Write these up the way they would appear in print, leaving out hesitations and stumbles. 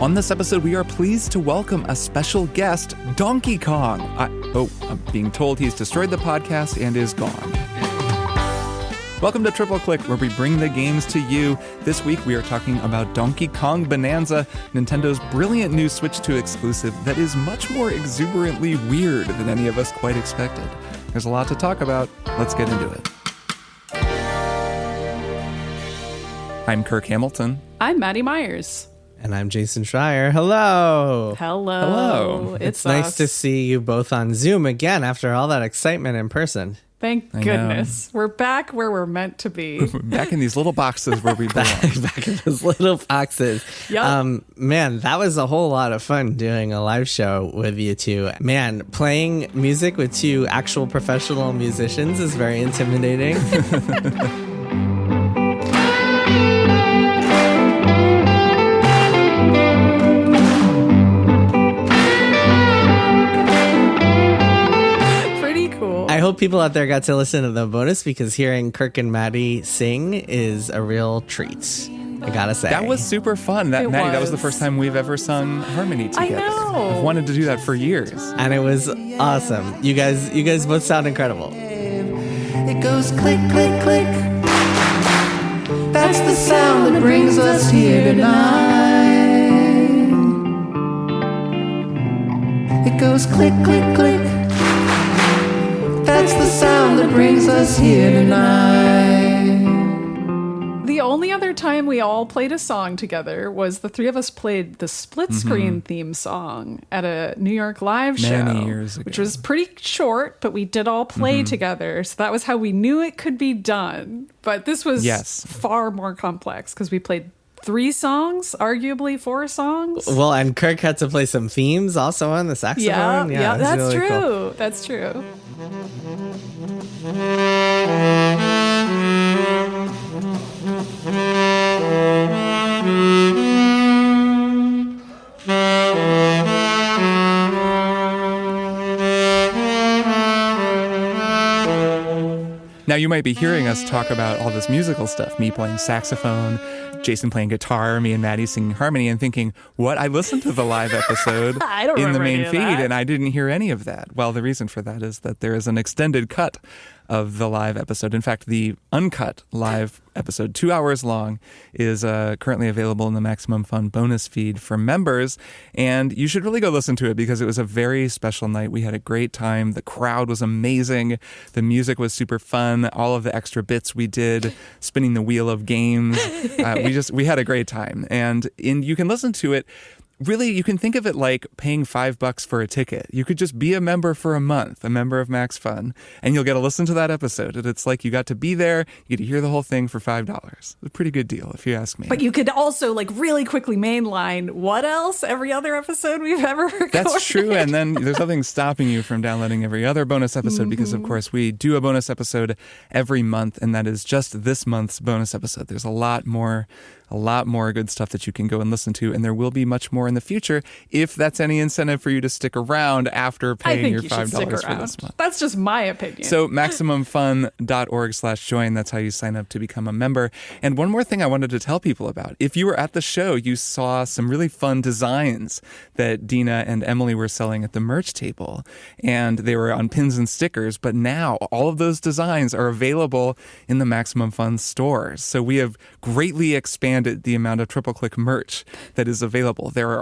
On this episode, we are pleased to welcome a special guest, Donkey Kong. I'm being told he's destroyed the podcast and is gone. Welcome to Triple Click, where we bring the games to you. This week, we are talking about Donkey Kong Bananza, Nintendo's brilliant new Switch 2 exclusive that is much more exuberantly weird than any of us quite expected. There's a lot to talk about. Let's get into it. I'm Kirk Hamilton. I'm Maddy Myers. And I'm Jason Schreier. Hello. Hello. It's nice to see you both on Zoom again after all that excitement in person. Thank goodness. We're back where we're meant to be. Back in these little boxes where we belong. back in those little boxes. Yep. Man, that was a whole lot of fun doing a live show with you two. Man, playing music with two actual professional musicians is very intimidating. I hope people out there got to listen to the bonus because hearing Kirk and Maddy sing is a real treat. I gotta say. That was super fun. Maddy, that was the first time we've ever sung harmony together. I know. I've wanted to do that for years. And it was awesome. You guys both sound incredible. It goes click, click, click. That's the sound that brings us here tonight. It goes click, click, click. That's the sound that brings us here tonight. The only other time we all played a song together was the three of us played the split screen theme song at a New York live show. Many years ago. Which was pretty short, but we did all play together. So that was how we knew it could be done. But this was far more complex because we played 3 songs, arguably 4 songs. Well, and Kirk had to play some themes also on the saxophone. Yeah, that's really true. Cool. That's true. Now, you might be hearing us talk about all this musical stuff, me playing saxophone, Jason playing guitar, me and Maddy singing harmony, and thinking, what? I listened to the live episode in the main feed, and I didn't hear any of that. Well, the reason for that is that there is an extended cut of the live episode. In fact, the uncut live episode, 2 hours long, is currently available in the Maximum Fun bonus feed for members. And you should really go listen to it because it was a very special night. We had a great time. The crowd was amazing. The music was super fun. All of the extra bits we did, spinning the wheel of games. We had a great time. And you can listen to it. Really, you can think of it like paying $5 for a ticket. You could just be a member for a month, a member of Max Fun, and you'll get to listen to that episode. And it's like you got to be there, you get to hear the whole thing for $5. It's a pretty good deal, if you ask me. But you could also really quickly mainline what else? Every other episode we've ever recorded. That's true, and then there's nothing stopping you from downloading every other bonus episode because, of course, we do a bonus episode every month, and that is just this month's bonus episode. There's a lot more good stuff that you can go and listen to, and there will be much more in the future if that's any incentive for you to stick around after paying your $5 for this month. That's just my opinion. So MaximumFun.org/join, that's how you sign up to become a member. And one more thing I wanted to tell people about. If you were at the show, you saw some really fun designs that Dina and Emily were selling at the merch table, and they were on pins and stickers, but now all of those designs are available in the Maximum Fun stores. So we have greatly expanded the amount of Triple Click merch that is available. There are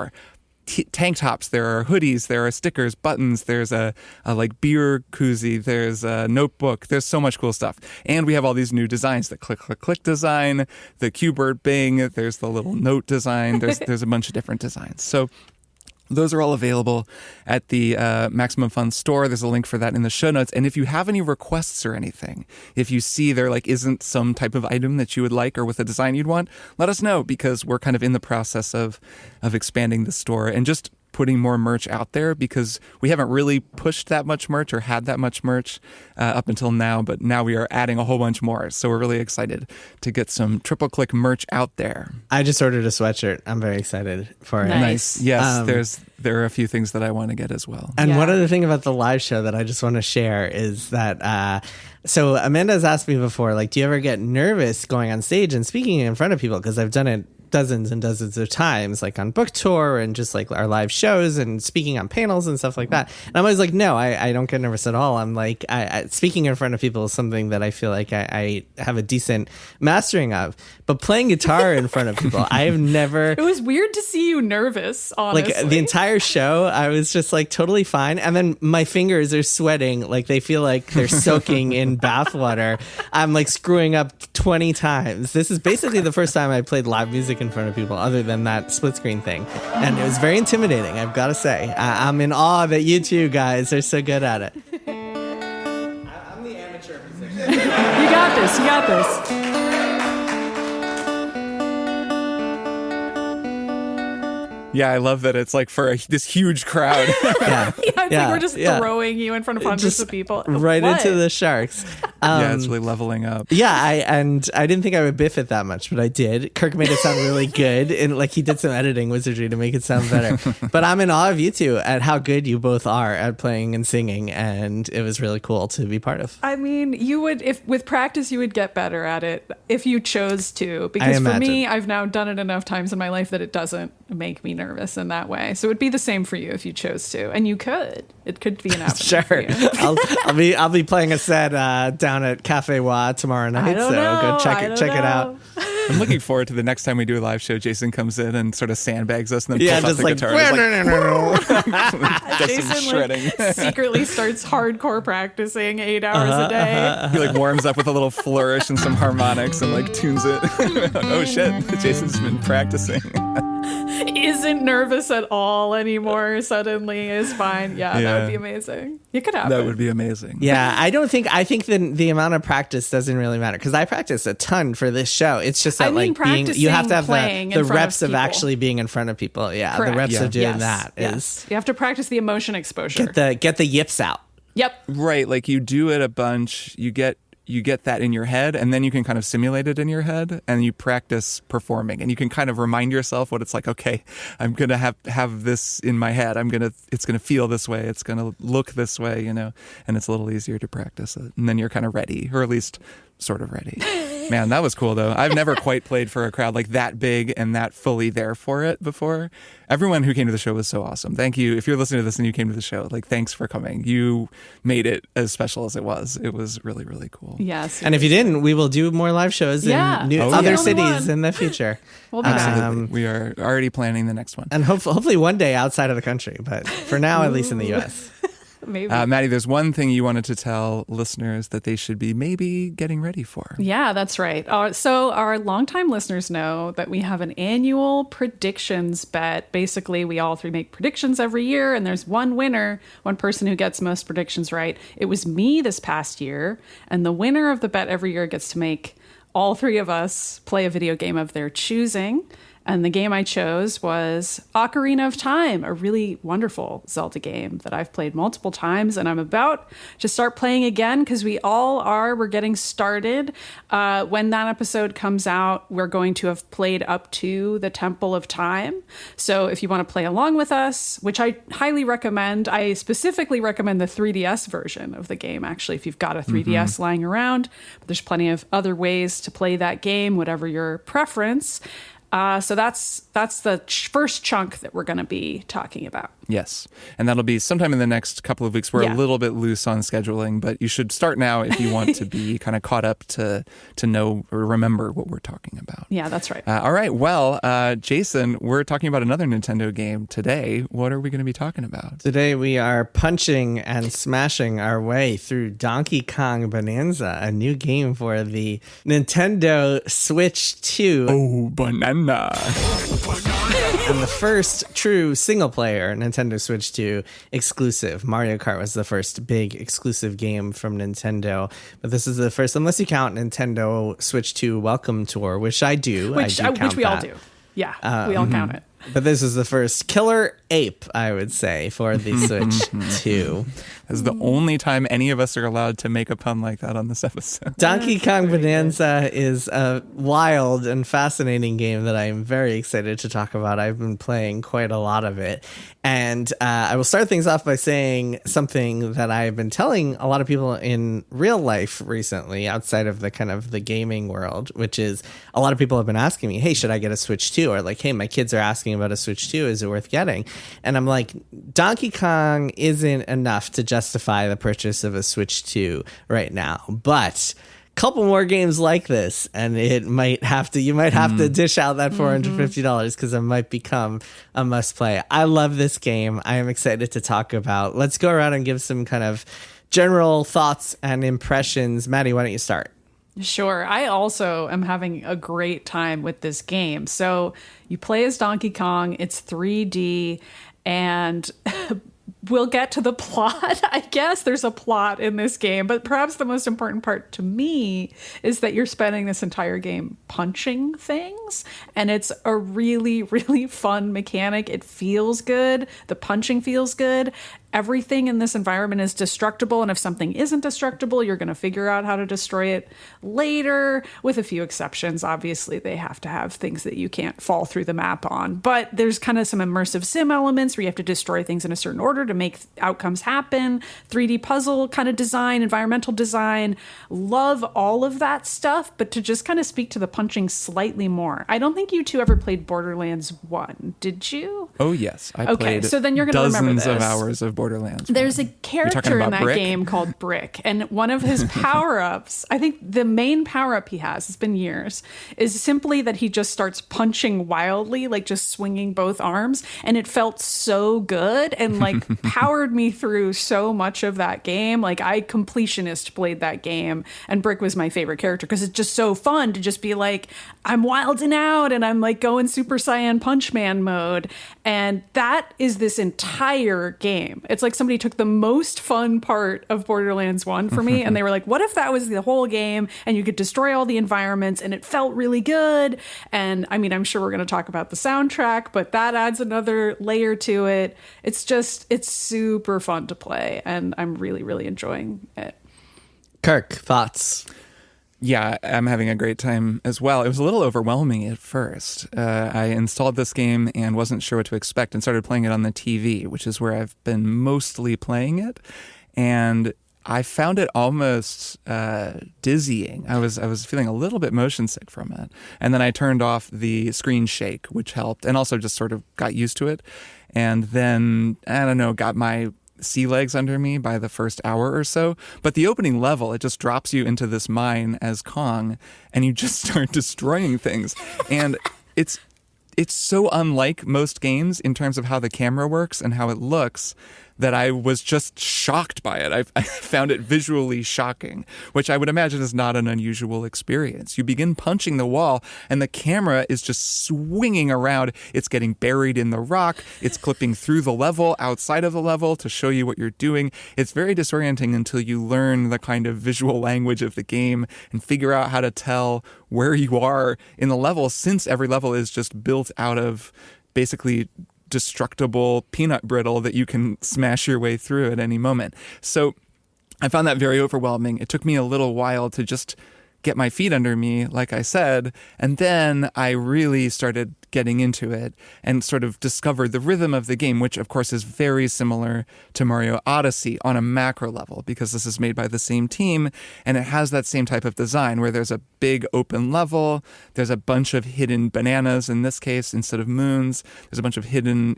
tank tops, there are hoodies, there are stickers, buttons, there's a beer koozie, there's a notebook, there's so much cool stuff. And we have all these new designs, the click, click, click design, the Q-Bert Bing, there's the little note design, there's a bunch of different designs. So those are all available at the Maximum Fun store. There's a link for that in the show notes. And if you have any requests or anything, if you see there isn't some type of item that you would like or with a design you'd want, let us know because we're kind of in the process of expanding the store and just putting more merch out there because we haven't really pushed that much merch or had that much merch up until now, but now we are adding a whole bunch more. So we're really excited to get some Triple Click merch out there. I just ordered a sweatshirt. I'm very excited for it. Nice. Yes, there are a few things that I want to get as well. And one other thing about the live show that I just want to share is that so Amanda's asked me before, do you ever get nervous going on stage and speaking in front of people? Because I've done it dozens and dozens of times, like on book tour and just like our live shows and speaking on panels and stuff like that. And I'm always like, no, I don't get nervous at all. I'm like, speaking in front of people is something that I feel like I have a decent mastering of. But playing guitar in front of people, I have never. It was weird to see you nervous, honestly. Like the entire show, I was just like totally fine. And then my fingers are sweating, like they feel like they're soaking in bath water. I'm like screwing up 20 times. This is basically the first time I played live music in front of people other than that split screen thing. And it was very intimidating, I've got to say. I'm in awe that you two guys are so good at it. I'm the amateur musician. You got this. You got this. Yeah, I love that it's like for this huge crowd. It's like we're just throwing you in front of hundreds of people. Right into the sharks. Yeah, it's really leveling up. Yeah, I didn't think I would biff it that much, but I did. Kirk made it sound really good, and like he did some editing wizardry to make it sound better. But I'm in awe of you two at how good you both are at playing and singing, and it was really cool to be part of. I mean, you would, if with practice, you would get better at it if you chose to. Because for me, I've now done it enough times in my life that it doesn't make me nervous in that way. So it would be the same for you if you chose to, and you could. It could be an avenue. Sure, for you. I'll be playing a set down at Cafe Wa tomorrow night. So go check it out. I'm looking forward to the next time we do a live show. Jason comes in and sort of sandbags us, and then pulls out the like, guitar. Jason shredding. Secretly starts hardcore practicing 8 hours a day. He like warms up with a little flourish and some harmonics and like tunes it. Oh shit! Jason's been practicing. Isn't nervous at all anymore. Suddenly is fine. Yeah, that would be amazing. You could have that would be amazing. Yeah, I think the amount of practice doesn't really matter because I practice a ton for this show. It's just that you have to have the reps of actually being in front of people. Yeah, correct. The reps of doing that is you have to practice the emotion exposure. Get the yips out. Yep. Right, like you do it a bunch, you get that in your head, and then you can kind of simulate it in your head, and you practice performing, and you can kind of remind yourself what it's like. Okay, I'm gonna have this in my head. It's gonna feel this way. It's gonna look this way, and it's a little easier to practice it. And then you're kind of ready, or at least sort of ready. Man, that was cool though. I've never quite played for a crowd like that big and that fully there for it before. Everyone who came to the show was so awesome. Thank you. If you're listening to this and you came to the show, like, thanks for coming. You made it as special as it was. It was really, really cool. Yes. And if you didn't, we will do more live shows in other cities in the future. We'll be back. We are already planning the next one. And hopefully one day outside of the country, but for now, at least in the U.S. Maybe. Maddy, there's one thing you wanted to tell listeners that they should be maybe getting ready for. Yeah, that's right. So our longtime listeners know that we have an annual predictions bet. Basically, we all three make predictions every year, and there's one winner, one person who gets most predictions right. It was me this past year, and the winner of the bet every year gets to make all three of us play a video game of their choosing. And the game I chose was Ocarina of Time, a really wonderful Zelda game that I've played multiple times, and I'm about to start playing again because we all are. We're getting started. When that episode comes out, we're going to have played up to the Temple of Time. So if you want to play along with us, which I highly recommend, I specifically recommend the 3DS version of the game, actually, if you've got a 3DS lying around. But there's plenty of other ways to play that game, whatever your preference. So that's the first chunk that we're going to be talking about. Yes. And that'll be sometime in the next couple of weeks. We're a little bit loose on scheduling, but you should start now if you want to be kind of caught up to know or remember what we're talking about. Yeah, that's right. All right. Well, Jason, we're talking about another Nintendo game today. What are we going to be talking about? Today we are punching and smashing our way through Donkey Kong Bananza, a new game for the Nintendo Switch 2. Oh, banana. And the first true single-player Nintendo Switch 2 exclusive. Mario Kart was the first big exclusive game from Nintendo. But this is the first, unless you count Nintendo Switch 2 Welcome Tour, which I do. Which we all do. Yeah, we all count it. But this is the first killer ape, I would say, for the Switch 2. This is the only time any of us are allowed to make a pun like that on this episode. Donkey Kong Bananza is a wild and fascinating game that I am very excited to talk about. I've been playing quite a lot of it. And I will start things off by saying something that I've been telling a lot of people in real life recently, outside of the kind of the gaming world, which is a lot of people have been asking me, hey, should I get a Switch 2? Or like, hey, my kids are asking about a Switch 2. Is it worth getting? And I'm like, Donkey Kong isn't enough to justify the purchase of a Switch 2 right now. But couple more games like this and you might have to dish out that $450 because it might become a must play. I love this game. I am excited to talk about. Let's go around and give some kind of general thoughts and impressions. Maddy, why don't you start? Sure. I also am having a great time with this game. So you play as Donkey Kong, it's 3D, and we'll get to the plot. I guess there's a plot in this game, but perhaps the most important part to me is that you're spending this entire game punching things, and it's a really, really fun mechanic. It feels good. The punching feels good. Everything in this environment is destructible, and if something isn't destructible, you're going to figure out how to destroy it later, with a few exceptions. Obviously, they have to have things that you can't fall through the map on, but there's kind of some immersive sim elements where you have to destroy things in a certain order to make outcomes happen. 3D puzzle kind of design, environmental design. Love all of that stuff, but to just kind of speak to the punching slightly more. I don't think you two ever played Borderlands 1, did you? Oh, yes. I played so then you're going to remember this. Dozens of hours of Borderlands. There's a character in that Brick? game called Brick, and one of his power-ups, I think the main power-up he has, it's been years, is simply that he just starts punching wildly, like just swinging both arms, and it felt so good and like powered me through so much of that game. Like I completionist played that game, and Brick was my favorite character because it's just so fun to just be like, I'm wilding out and I'm like going Super Saiyan Punch Man mode, and that is this entire game. It's like somebody took the most fun part of Borderlands 1 for me, and they were like, what if that was the whole game and you could destroy all the environments and it felt really good? And I mean, I'm sure we're going to talk about the soundtrack, but that adds another layer to it. It's super fun to play, and I'm really, really enjoying it. Kirk, thoughts? Yeah, I'm having a great time as well. It was a little overwhelming at first. I installed this game and wasn't sure what to expect and started playing it on the TV, which is where I've been mostly playing it. And I found it almost dizzying. I was feeling a little bit motion sick from it. And then I turned off the screen shake, which helped, and also just sort of got used to it. And then, I don't know, got my sea legs under me by the first hour or so. But the opening level, it just drops you into this mine as Kong, and you just start destroying things. And it's so unlike most games in terms of how the camera works and how it looks that I was just shocked by it. I found it visually shocking, which I would imagine is not an unusual experience. You begin punching the wall, and the camera is just swinging around. It's getting buried in the rock. It's clipping through the level, outside of the level, to show you what you're doing. It's very disorienting until you learn the kind of visual language of the game and figure out how to tell where you are in the level, since every level is just built out of basically destructible peanut brittle that you can smash your way through at any moment. So I found that very overwhelming. It took me a little while to just get my feet under me, like I said, and then I really started getting into it and sort of discovered the rhythm of the game, which of course is very similar to Mario Odyssey on a macro level, because this is made by the same team and it has that same type of design where there's a big open level, there's a bunch of hidden bananas in this case instead of moons, there's a bunch of hidden,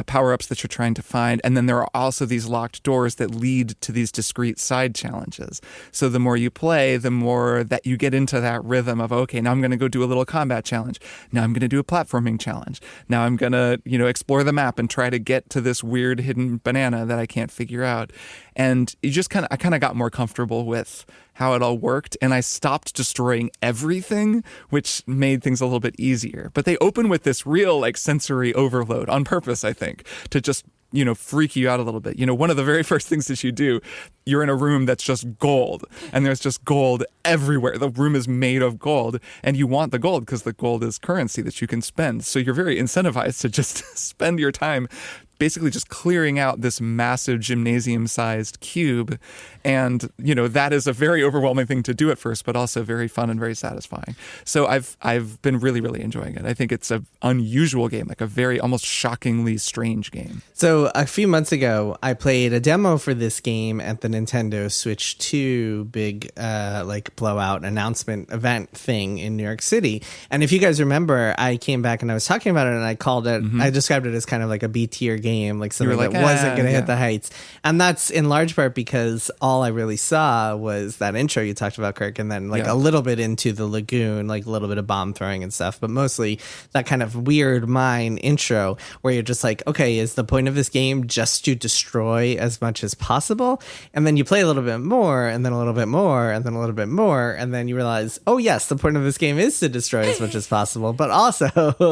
power-ups that you're trying to find, and then there are also these locked doors that lead to these discrete side challenges. So the more you play, the more that you get into that rhythm of, okay, now I'm going to go do a little combat challenge. Now I'm going to do a platforming challenge. Now I'm going to, explore the map and try to get to this weird hidden banana that I can't figure out. And I kind of got more comfortable with how it all worked, and I stopped destroying everything, which made things a little bit easier. But they open with this real sensory overload on purpose, I think, to just freak you out a little bit. One of the very first things that you do, you're in a room that's just gold, and there's just gold everywhere. The room is made of gold, and you want the gold because the gold is currency that you can spend. So you're very incentivized to just spend your time basically just clearing out this massive gymnasium-sized cube. And, that is a very overwhelming thing to do at first, but also very fun and very satisfying. So I've been really, really enjoying it. I think it's an unusual game, like a very almost shockingly strange game. So a few months ago, I played a demo for this game at the Nintendo Switch 2 big blowout announcement event thing in New York City. And if you guys remember, I came back and I was talking about it, and I called it, I described it as kind of like a B-tier game, like something that wasn't going to hit the heights. And that's in large part because all I really saw was that intro you talked about, Kirk, and then a little bit into the lagoon, like a little bit of bomb throwing and stuff, but mostly that kind of weird mine intro where you're just like, okay, is the point of this game just to destroy as much as possible? And then you play a little bit more, and then a little bit more, and then a little bit more, and then you realize, oh yes, the point of this game is to destroy as much as possible, but also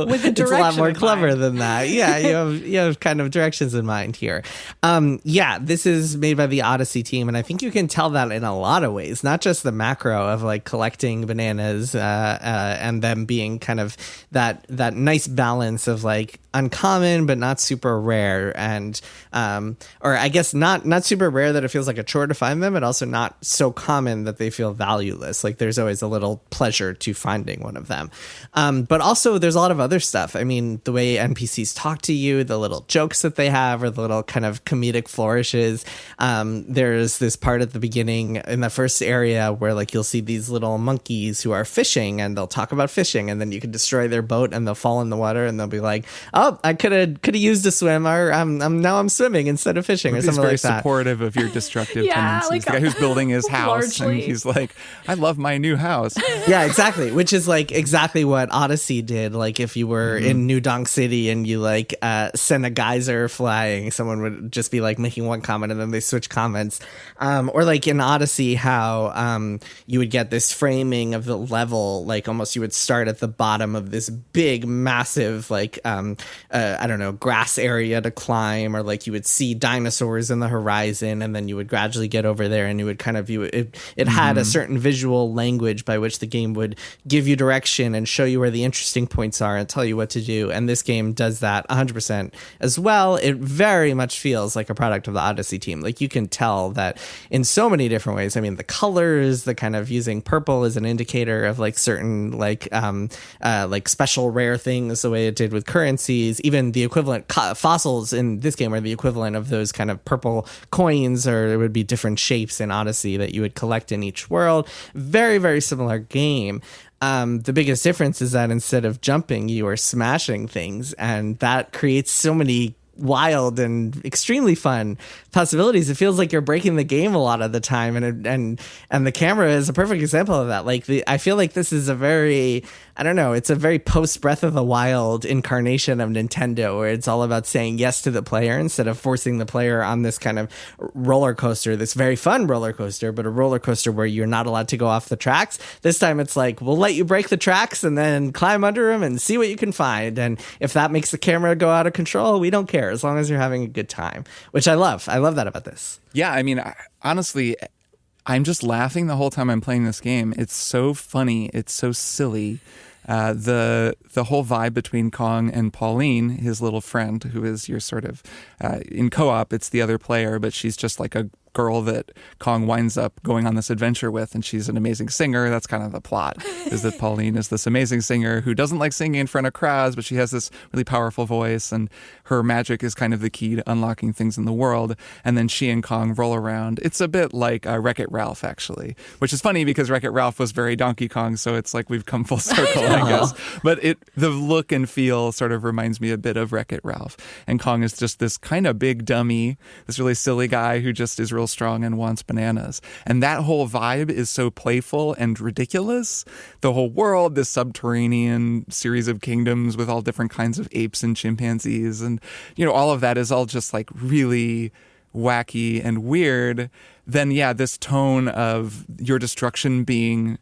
with the it's a lot more clever mind. than that. Yeah, you have kind of directions in mind here. This is made by the Odyssey team, and I think you can tell that in a lot of ways, not just the macro of like collecting bananas and them being kind of that nice balance of like uncommon but not super rare, and or I guess not super rare that it feels like a chore to find them, but also not so common that they feel valueless. Like there's always a little pleasure to finding one of them. But also there's a lot of other stuff. I mean, the way NPCs talk to you, the little jokes that they have, or the little kind of comedic flourishes. There's this part at the beginning in the first area where like you'll see these little monkeys who are fishing, and they'll talk about fishing, and then you can destroy their boat and they'll fall in the water, and they'll be like, oh, I could have used a swim, or I'm swimming instead of fishing, or something like that. He's very supportive of your destructive tendencies. Like the guy who's building his house, largely. and he's like, I love my new house. Yeah, exactly. Which is like exactly what Odyssey did. Like if you were in New Donk City and you like send a geyser flying, someone would just be like making one comment and then they switch comments. Or like in Odyssey, how you would get this framing of the level, like almost you would start at the bottom of this big, massive, like, I don't know, grass area to climb, or like you would see dinosaurs in the horizon, and then you would gradually get over there, and you would kind of view it. It had a certain visual language by which the game would give you direction and show you where the interesting points are and tell you what to do. And this game does that 100% as well. It very much feels like a product of the Odyssey team. Like you can tell that in so many different ways. I mean, the colors, the kind of using purple as an indicator of like certain like special rare things, the way it did with currencies. Even the equivalent fossils in this game are the equivalent of those kind of purple coins, or there would be different shapes in Odyssey that you would collect in each world. Very, very similar game. The biggest difference is that instead of jumping, you are smashing things, and that creates so many wild and extremely fun possibilities. It feels like you're breaking the game a lot of the time, and the camera is a perfect example of that. Like I feel like this is a very, I don't know, it's a very post Breath of the Wild incarnation of Nintendo, where it's all about saying yes to the player instead of forcing the player on this kind of roller coaster, this very fun roller coaster, but a roller coaster where you're not allowed to go off the tracks. This time it's like, we'll let you break the tracks and then climb under them and see what you can find. And if that makes the camera go out of control, we don't care, as long as you're having a good time, which I love. I love that about this. Yeah, I mean, honestly, I'm just laughing the whole time I'm playing this game. It's so funny. It's so silly. The whole vibe between Kong and Pauline, his little friend, who is your sort of, in co-op, it's the other player, but she's just like a girl that Kong winds up going on this adventure with, and she's an amazing singer. That's kind of the plot, is that Pauline is this amazing singer who doesn't like singing in front of crowds, but she has this really powerful voice, and her magic is kind of the key to unlocking things in the world. And then she and Kong roll around. It's a bit like Wreck-It Ralph, actually, which is funny because Wreck-It Ralph was very Donkey Kong, so it's like we've come full circle, I guess. But the look and feel sort of reminds me a bit of Wreck-It Ralph. And Kong is just this kind of big dummy, this really silly guy who just is real strong and wants bananas. And that whole vibe is so playful and ridiculous. The whole world, this subterranean series of kingdoms with all different kinds of apes and chimpanzees, and all of that is all just like really wacky and weird. Then yeah, this tone of your destruction being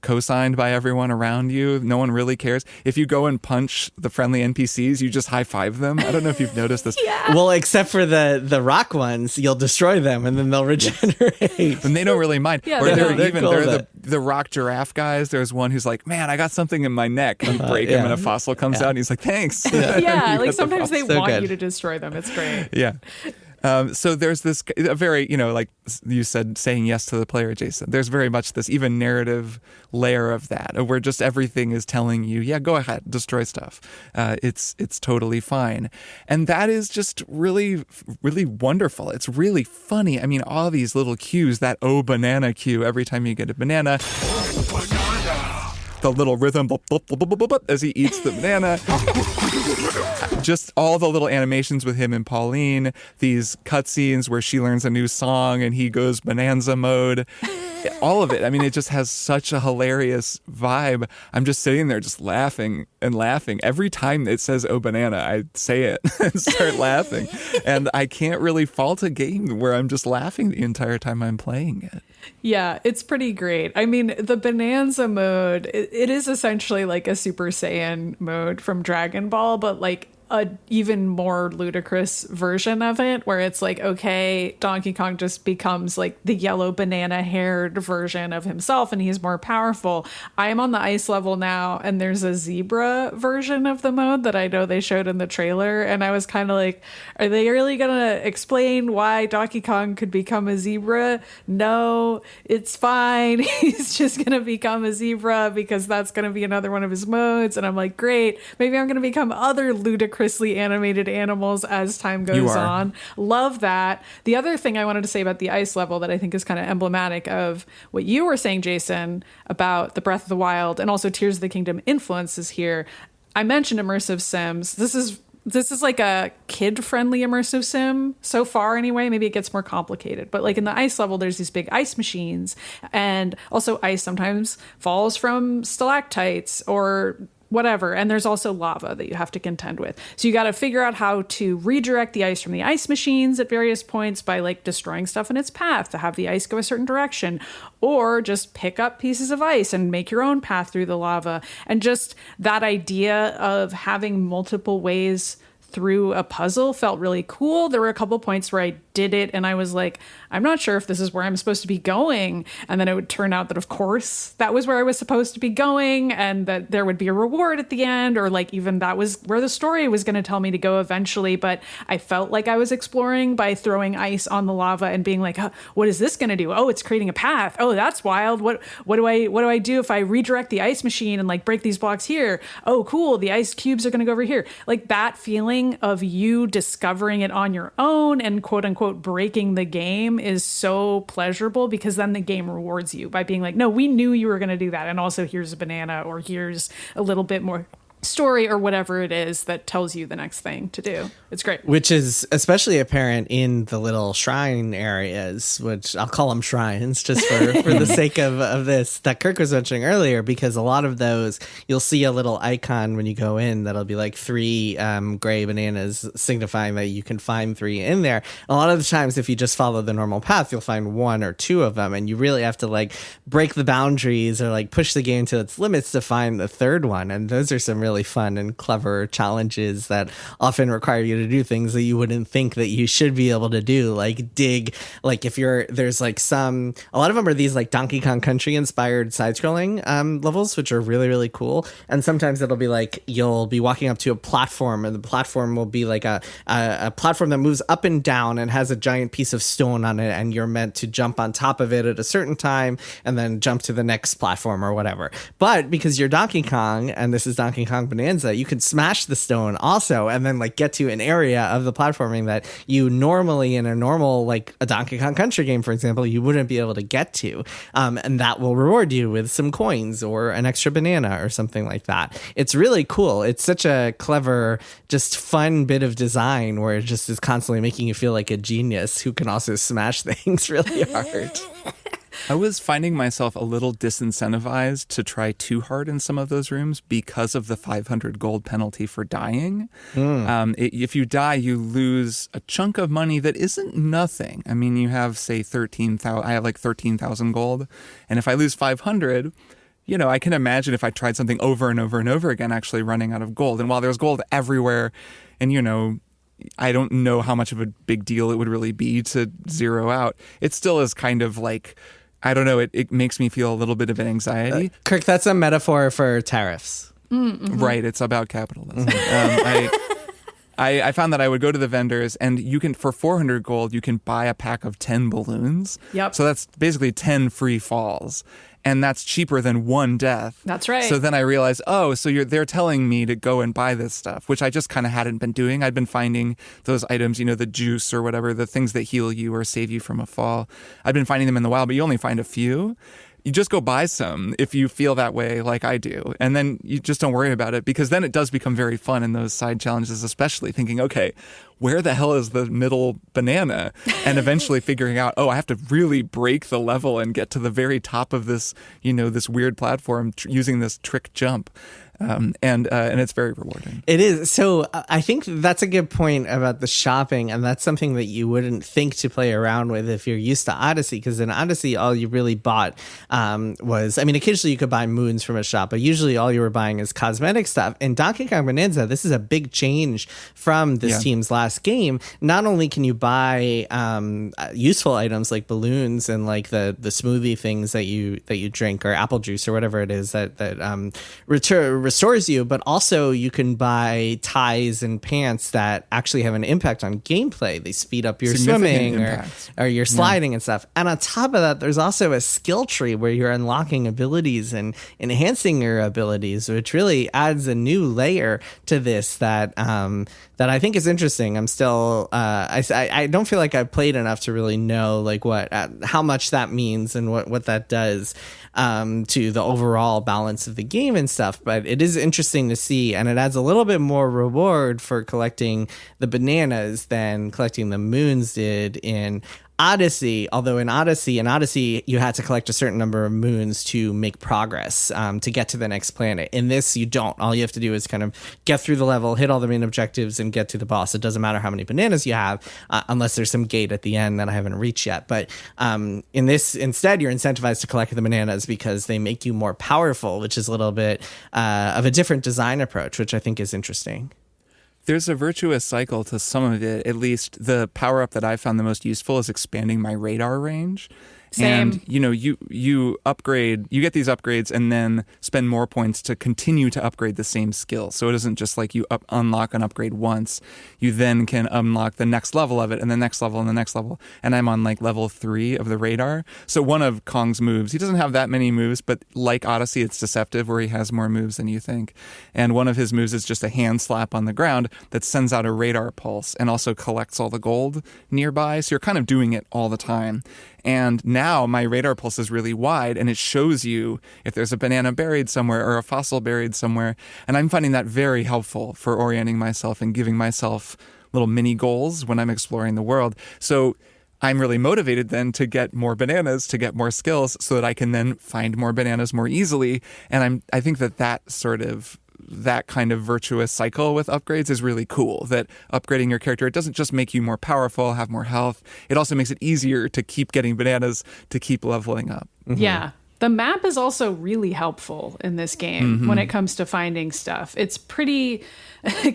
co-signed by everyone around you. No one really cares. If you go and punch the friendly NPCs, you just high-five them. I don't know if you've noticed this. Yeah. Well, except for the rock ones, you'll destroy them and then they'll regenerate. And they don't really mind. Yeah, or they're they're the rock giraffe guys. There's one who's like, man, I got something in my neck. And you break him and a fossil comes out and he's like, thanks. Yeah, like sometimes they So want good. you to destroy them. It's great. Yeah. So there's this a very, like you said, saying yes to the player, Jason. There's very much this even narrative layer of that, where just everything is telling you, yeah, go ahead, destroy stuff. It's totally fine. And that is just really, really wonderful. It's really funny. I mean, all these little cues, that oh banana cue, every time you get a banana. The little rhythm as he eats the banana. Just all the little animations with him and Pauline, these cutscenes where she learns a new song and he goes Bonanza mode. All of it. I mean, it just has such a hilarious vibe. I'm just sitting there just laughing and laughing. Every time it says, oh, banana, I say it and start laughing. And I can't really fault a game where I'm just laughing the entire time I'm playing it. Yeah, it's pretty great. I mean, the Bonanza mode, it is essentially like a Super Saiyan mode from Dragon Ball, but like a even more ludicrous version of it, where it's like, okay, Donkey Kong just becomes like the yellow banana haired version of himself and he's more powerful. I am on the ice level now and there's a zebra version of the mode that I know they showed in the trailer, and I was kind of like, are they really gonna explain why Donkey Kong could become a zebra? No, it's fine. He's just gonna become a zebra because that's gonna be another one of his modes. And I'm like, great, maybe I'm gonna become other ludicrously animated animals as time goes on. Love that. The other thing I wanted to say about the ice level that I think is kind of emblematic of what you were saying, Jason, about the Breath of the Wild and also Tears of the Kingdom influences here. I mentioned immersive sims. This is like a kid-friendly immersive sim so far anyway. Maybe it gets more complicated. But like in the ice level, there's these big ice machines. And also ice sometimes falls from stalactites or whatever. And there's also lava that you have to contend with. So you got to figure out how to redirect the ice from the ice machines at various points by like destroying stuff in its path to have the ice go a certain direction, or just pick up pieces of ice and make your own path through the lava. And just that idea of having multiple ways through a puzzle felt really cool. There were a couple points where I did it and I was like, I'm not sure if this is where I'm supposed to be going. And then it would turn out that, of course, that was where I was supposed to be going and that there would be a reward at the end, or like even that was where the story was going to tell me to go eventually. But I felt like I was exploring by throwing ice on the lava and being like, oh, what is this going to do? Oh, it's creating a path. Oh, that's wild. What do I do if I redirect the ice machine and like break these blocks here? Oh, cool. The ice cubes are going to go over here. Like that feeling of you discovering it on your own and quote unquote breaking the game is so pleasurable, because then the game rewards you by being like, no, we knew you were going to do that. And also here's a banana, or here's a little bit more story or whatever it is that tells you the next thing to do. It's great. Which is especially apparent in the little shrine areas, which I'll call them shrines just for the sake of this, that Kirk was mentioning earlier, because a lot of those, you'll see a little icon when you go in that'll be like 3 gray bananas signifying that you can find 3 in there. A lot of the times, if you just follow the normal path, you'll find 1 or 2 of them, and you really have to like break the boundaries or like push the game to its limits to find the third one. And those are some really fun and clever challenges that often require you to do things that you wouldn't think that you should be able to do, like dig, like if there's like a lot of them are these like Donkey Kong Country inspired side-scrolling levels, which are really, really cool. And sometimes it'll be like you'll be walking up to a platform, and the platform will be like a platform that moves up and down and has a giant piece of stone on it, and you're meant to jump on top of it at a certain time and then jump to the next platform or whatever. But because you're Donkey Kong and this is Donkey Kong Bananza, you can smash the stone also and then like get to an area of the platforming that you normally in a normal, like a Donkey Kong Country game, for example, you wouldn't be able to get to. And that will reward you with some coins or an extra banana or something like that. It's really cool. It's such a clever, just fun bit of design where it just is constantly making you feel like a genius who can also smash things really hard. I was finding myself a little disincentivized to try too hard in some of those rooms because of the 500 gold penalty for dying. If you die, you lose a chunk of money that isn't nothing. I mean, you have, say, 13,000. I have like 13,000 gold. And if I lose 500, I can imagine if I tried something over and over and over again, actually running out of gold. And while there's gold everywhere, and, I don't know how much of a big deal it would really be to zero out, it still is kind of like, I don't know, it makes me feel a little bit of an anxiety. Kirk, that's a metaphor for tariffs. Mm-hmm. Right, it's about capitalism. I found that I would go to the vendors, and you can, for 400 gold, you can buy a pack of 10 balloons. Yep. So that's basically 10 free falls. And that's cheaper than one death. That's right. So then I realized, so they're telling me to go and buy this stuff, which I just kind of hadn't been doing. I'd been finding those items, the juice or whatever, the things that heal you or save you from a fall. I'd been finding them in the wild, but you only find a few. You just go buy some if you feel that way like I do. And then you just don't worry about it, because then it does become very fun in those side challenges, especially thinking, okay, where the hell is the middle banana? And eventually figuring out, I have to really break the level and get to the very top of this, this weird platform using this trick jump. And it's very rewarding. It is. So I think that's a good point about the shopping, and that's something that you wouldn't think to play around with if you're used to Odyssey, because in Odyssey, all you really bought was, occasionally you could buy moons from a shop, but usually all you were buying is cosmetic stuff. In Donkey Kong Bananza, this is a big change from this team's last game. Not only can you buy useful items like balloons and like the smoothie things that you drink, or apple juice or whatever it is that restores you, but also you can buy ties and pants that actually have an impact on gameplay. They speed up your swimming or your sliding and stuff. And on top of that, there's also a skill tree where you're unlocking abilities and enhancing your abilities, which really adds a new layer to this that I think is interesting. I'm still I don't feel like I've played enough to really know like how much that means and what that does to the overall balance of the game and stuff. But it is interesting to see, and it adds a little bit more reward for collecting the bananas than collecting the moons did in Odyssey. Although in Odyssey, you had to collect a certain number of moons to make progress, to get to the next planet. In this, you don't. All you have to do is kind of get through the level, hit all the main objectives, and get to the boss. It doesn't matter how many bananas you have, unless there's some gate at the end that I haven't reached yet. But in this, instead, you're incentivized to collect the bananas because they make you more powerful, which is a little bit of a different design approach, which I think is interesting. There's a virtuous cycle to some of it. At least the power up that I found the most useful is expanding my radar range. Same. And, you upgrade, you get these upgrades and then spend more points to continue to upgrade the same skill. So it isn't just like you unlock an upgrade once. You then can unlock the next level of it and the next level and the next level. And I'm on like level 3 of the radar. So one of Kong's moves, he doesn't have that many moves, but like Odyssey, it's deceptive where he has more moves than you think. And one of his moves is just a hand slap on the ground that sends out a radar pulse and also collects all the gold nearby. So you're kind of doing it all the time. And now my radar pulse is really wide, and it shows you if there's a banana buried somewhere or a fossil buried somewhere. And I'm finding that very helpful for orienting myself and giving myself little mini goals when I'm exploring the world. So I'm really motivated then to get more bananas, to get more skills, so that I can then find more bananas more easily. And I think that kind of virtuous cycle with upgrades is really cool. That upgrading your character, it doesn't just make you more powerful, have more health. It also makes it easier to keep getting bananas, to keep leveling up. Mm-hmm. Yeah. The map is also really helpful in this game when it comes to finding stuff. It's pretty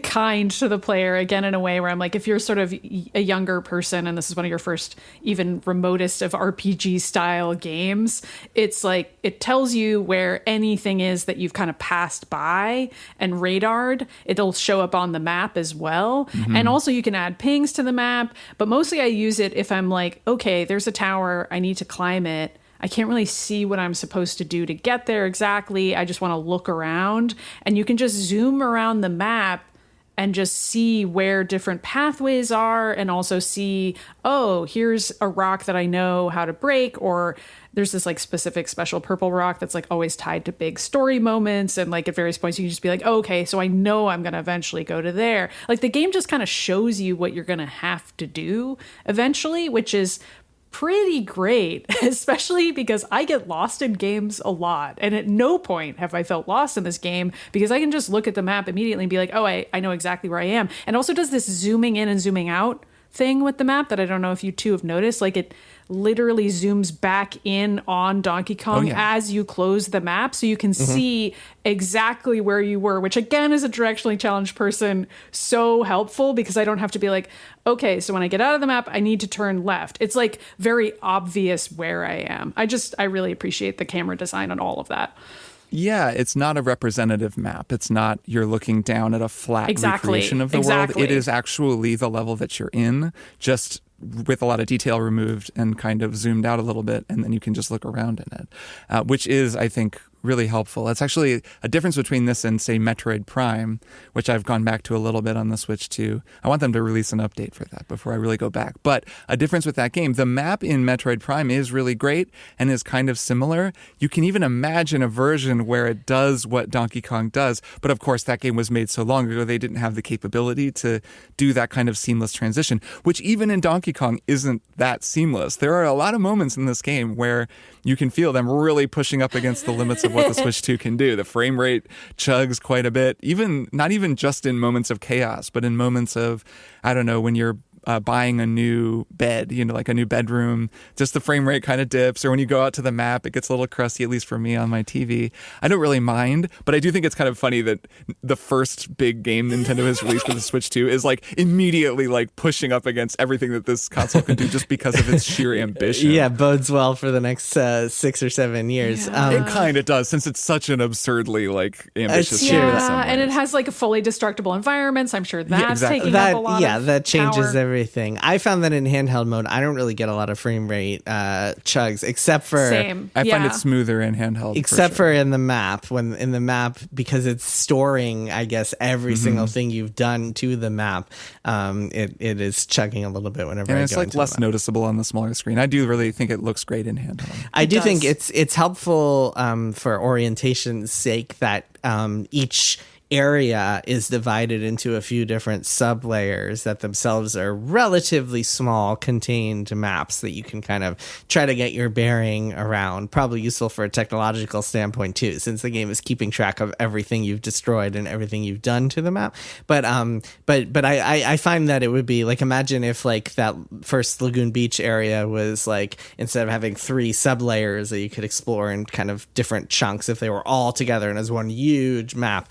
kind to the player, again, in a way where I'm like, if you're sort of a younger person and this is one of your first even remotest of RPG style games, it's like it tells you where anything is that you've kind of passed by and radared. It'll show up on the map as well. And also you can add pings to the map, but mostly I use it if I'm like, okay, there's a tower, I need to climb it. I can't really see what I'm supposed to do to get there exactly. I just want to look around, and you can just zoom around the map and just see where different pathways are, and also see, oh, here's a rock that I know how to break, or there's this like specific special purple rock that's like always tied to big story moments. And like at various points you can just be like, oh, okay, so I know I'm going to eventually go to there. Like the game just kind of shows you what you're going to have to do eventually, which is pretty great, especially because I get lost in games a lot. And at no point have I felt lost in this game because I can just look at the map immediately and be like, oh, I know exactly where I am. And also does this zooming in and zooming out thing with the map that I don't know if you two have noticed. Like it literally zooms back in on Donkey Kong as you close the map, so you can see exactly where you were, which again is a directionally challenged person so helpful, because I don't have to be like, okay, so when I get out of the map I need to turn left. It's like very obvious where I am. I really appreciate the camera design on all of that. Yeah, it's not a representative map. It's not you're looking down at a flat recreation of the world. It is actually the level that you're in, just with a lot of detail removed and kind of zoomed out a little bit, and then you can just look around in it, which is, I think, really helpful. It's actually a difference between this and, say, Metroid Prime, which I've gone back to a little bit on the Switch too. I want them to release an update for that before I really go back. But a difference with that game, the map in Metroid Prime is really great and is kind of similar. You can even imagine a version where it does what Donkey Kong does, but of course that game was made so long ago they didn't have the capability to do that kind of seamless transition, which even in Donkey Kong isn't that seamless. There are a lot of moments in this game where you can feel them really pushing up against the limits of what the Switch 2 can do. The frame rate chugs quite a bit, not even just in moments of chaos, but in moments of, I don't know, when you're buying a new bed, like a new bedroom, just the frame rate kind of dips, or when you go out to the map, it gets a little crusty, at least for me on my TV. I don't really mind, but I do think it's kind of funny that the first big game Nintendo has released with the Switch 2 is like immediately like pushing up against everything that this console can do just because of its sheer ambition. Yeah, bodes well for the next 6 or 7 years. It kind of does, since it's such an absurdly like ambitious game. Yeah, and it has like a fully destructible environments. I'm sure that's taking up a lot of that changes power. Everything. I found that in handheld mode, I don't really get a lot of frame rate chugs, except for I find it smoother in handheld, except for in the map. When in the map, because it's storing, I guess, every single thing you've done to the map, it is chugging a little bit whenever. And I it's go like less noticeable on the smaller screen. I do really think it looks great in handheld. I do think it's helpful for orientation's sake that each area is divided into a few different sub layers that themselves are relatively small contained maps that you can kind of try to get your bearing around. Probably useful for a technological standpoint too, since the game is keeping track of everything you've destroyed and everything you've done to the map. But I find that it would be like, imagine if like that first Lagoon Beach area was like, instead of having 3 sub layers that you could explore in kind of different chunks, if they were all together and as one huge map,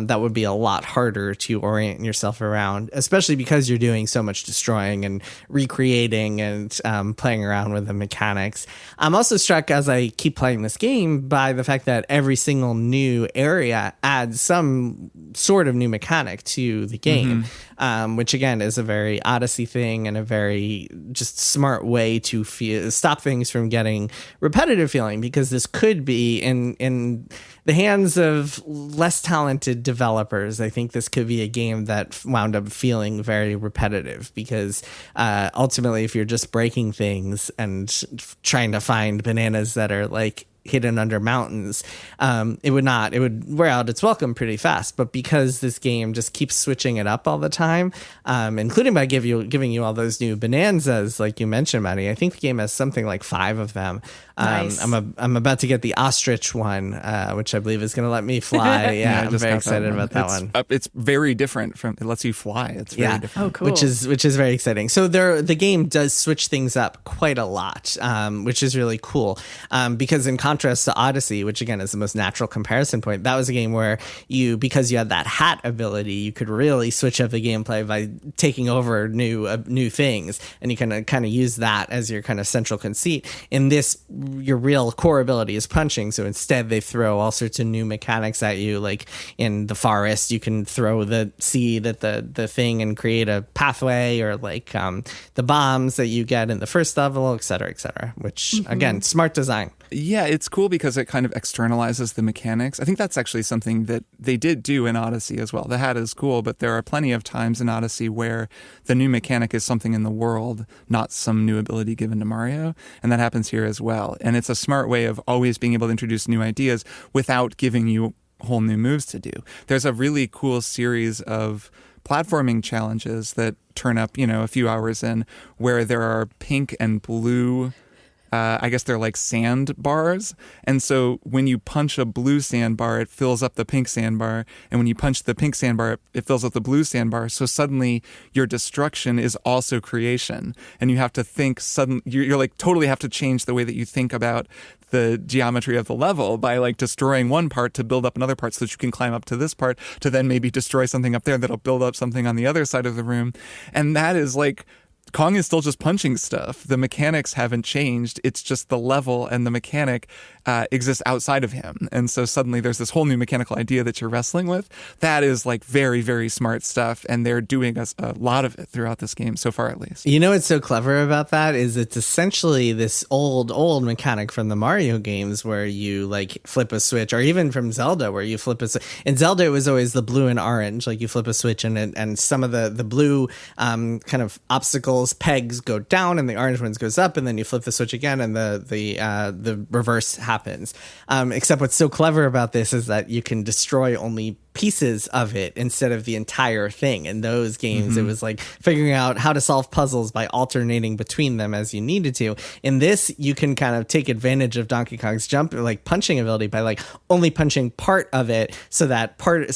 that would be a lot harder to orient yourself around, especially because you're doing so much destroying and recreating and playing around with the mechanics. I'm also struck as I keep playing this game by the fact that every single new area adds some sort of new mechanic to the game, which again is a very Odyssey thing and a very just smart way to stop things from getting repetitive feeling, because this could be in the hands of less talented developers. I think this could be a game that wound up feeling very repetitive, because ultimately if you're just breaking things and trying to find bananas that are like hidden under mountains, it would wear out its welcome pretty fast. But because this game just keeps switching it up all the time, including by giving you all those new bonanzas, like you mentioned, Maddy, I think the game has something like 5 of them. Nice. I'm about to get the ostrich one, which I believe is going to let me fly. Yeah, I'm very excited about that one. It's very different from, it lets you fly. It's very different. Oh, cool. Which is very exciting. So the game does switch things up quite a lot, which is really cool. Because in contrast to Odyssey, which again is the most natural comparison point, that was a game where because you had that hat ability, you could really switch up the gameplay by taking over new things, and you can kind of use that as your kind of central conceit. In this, your real core ability is punching, so instead they throw all sorts of new mechanics at you. Like in the forest, you can throw the seed at the thing and create a pathway, or like the bombs that you get in the first level, et cetera, which again, smart design. Yeah, it's cool because it kind of externalizes the mechanics. I think that's actually something that they did do in Odyssey as well. The hat is cool, but there are plenty of times in Odyssey where the new mechanic is something in the world, not some new ability given to Mario. And that happens here as well. And it's a smart way of always being able to introduce new ideas without giving you whole new moves to do. There's a really cool series of platforming challenges that turn up, a few hours in, where there are pink and blue I guess they're like sand bars. And so when you punch a blue sandbar, it fills up the pink sandbar. And when you punch the pink sandbar, it fills up the blue sandbar. So suddenly your destruction is also creation. And you have to think you're like totally have to change the way that you think about the geometry of the level by like destroying one part to build up another part so that you can climb up to this part to then maybe destroy something up there that'll build up something on the other side of the room. And that is like, Kong is still just punching stuff. The mechanics haven't changed. It's just the level and the mechanic exists outside of him. And so suddenly there's this whole new mechanical idea that you're wrestling with. That is like very, very smart stuff. And they're doing a lot of it throughout this game, so far at least. You know what's so clever about that is it's essentially this old mechanic from the Mario games where you like flip a switch, or even from Zelda where you flip a switch. In Zelda, it was always the blue and orange. Like you flip a switch and some of the blue kind of obstacles, pegs go down and the orange ones goes up, and then you flip the switch again and the reverse happens. Except what's so clever about this is that you can destroy only pieces of it instead of the entire thing. In those games, it was like figuring out how to solve puzzles by alternating between them as you needed to. In this, you can kind of take advantage of Donkey Kong's punching ability by like only punching part of it, so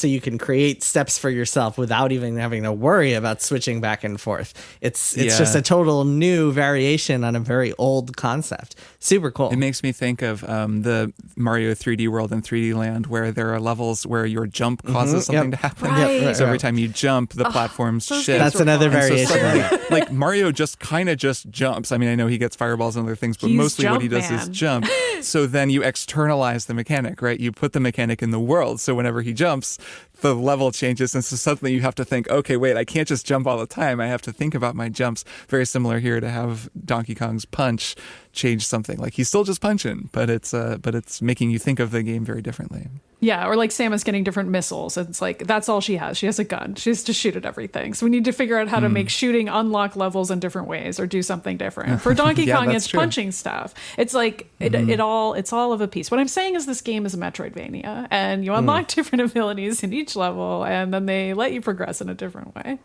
you can create steps for yourself without even having to worry about switching back and forth. It's just a total new variation on a very old concept. Super cool. It makes me think of the Mario 3D World and 3D Land, where there are levels where your jump causes something to happen. Right. So every time you jump, the platforms shift. That's another variation. So suddenly, like Mario just kind of just jumps. I mean, I know he gets fireballs and other things, but mostly what he does is jump. So then you externalize the mechanic, right? You put the mechanic in the world. So whenever he jumps, the level changes. And so suddenly you have to think, okay, wait, I can't just jump all the time. I have to think about my jumps. Very similar here to have Donkey Kong's punch change something. Like he's still just punching, but it's making you think of the game very differently. Yeah, or like Samus getting different missiles. It's like, that's all she has. She has a gun. She has to shoot at everything. So we need to figure out how to make shooting unlock levels in different ways or do something different. For Donkey Kong, it's true. Punching stuff. It's like, it's all of a piece. What I'm saying is this game is a Metroidvania, and you unlock different abilities in each level, and then they let you progress in a different way.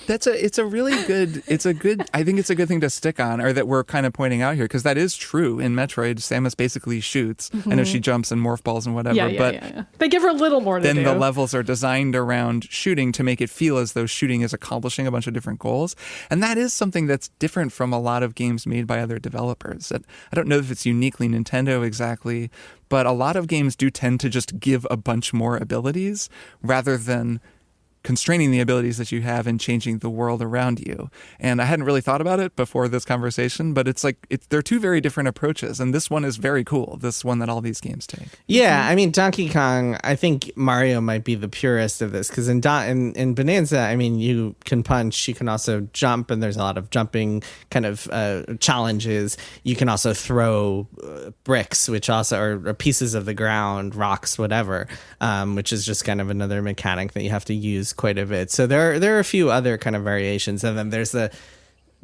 I think it's a good thing to stick on, or that we're kind of pointing out here, because that is true in Metroid. Samus basically shoots. I know she jumps and morph balls and whatever, but they give her a little more to do. Then the levels are designed around shooting to make it feel as though shooting is accomplishing a bunch of different goals. And that is something that's different from a lot of games made by other developers. I don't know if it's uniquely Nintendo exactly, but a lot of games do tend to just give a bunch more abilities rather than constraining the abilities that you have and changing the world around you. And I hadn't really thought about it before this conversation, but they're two very different approaches. And this one is very cool, this one that all these games take. Yeah, I mean, Donkey Kong, I think Mario might be the purest of this, because in Bonanza, I mean, you can punch, you can also jump, and there's a lot of jumping kind of challenges. You can also throw bricks, which also are pieces of the ground, rocks, whatever, which is just kind of another mechanic that you have to use quite a bit. So there are a few other kind of variations, and then there's the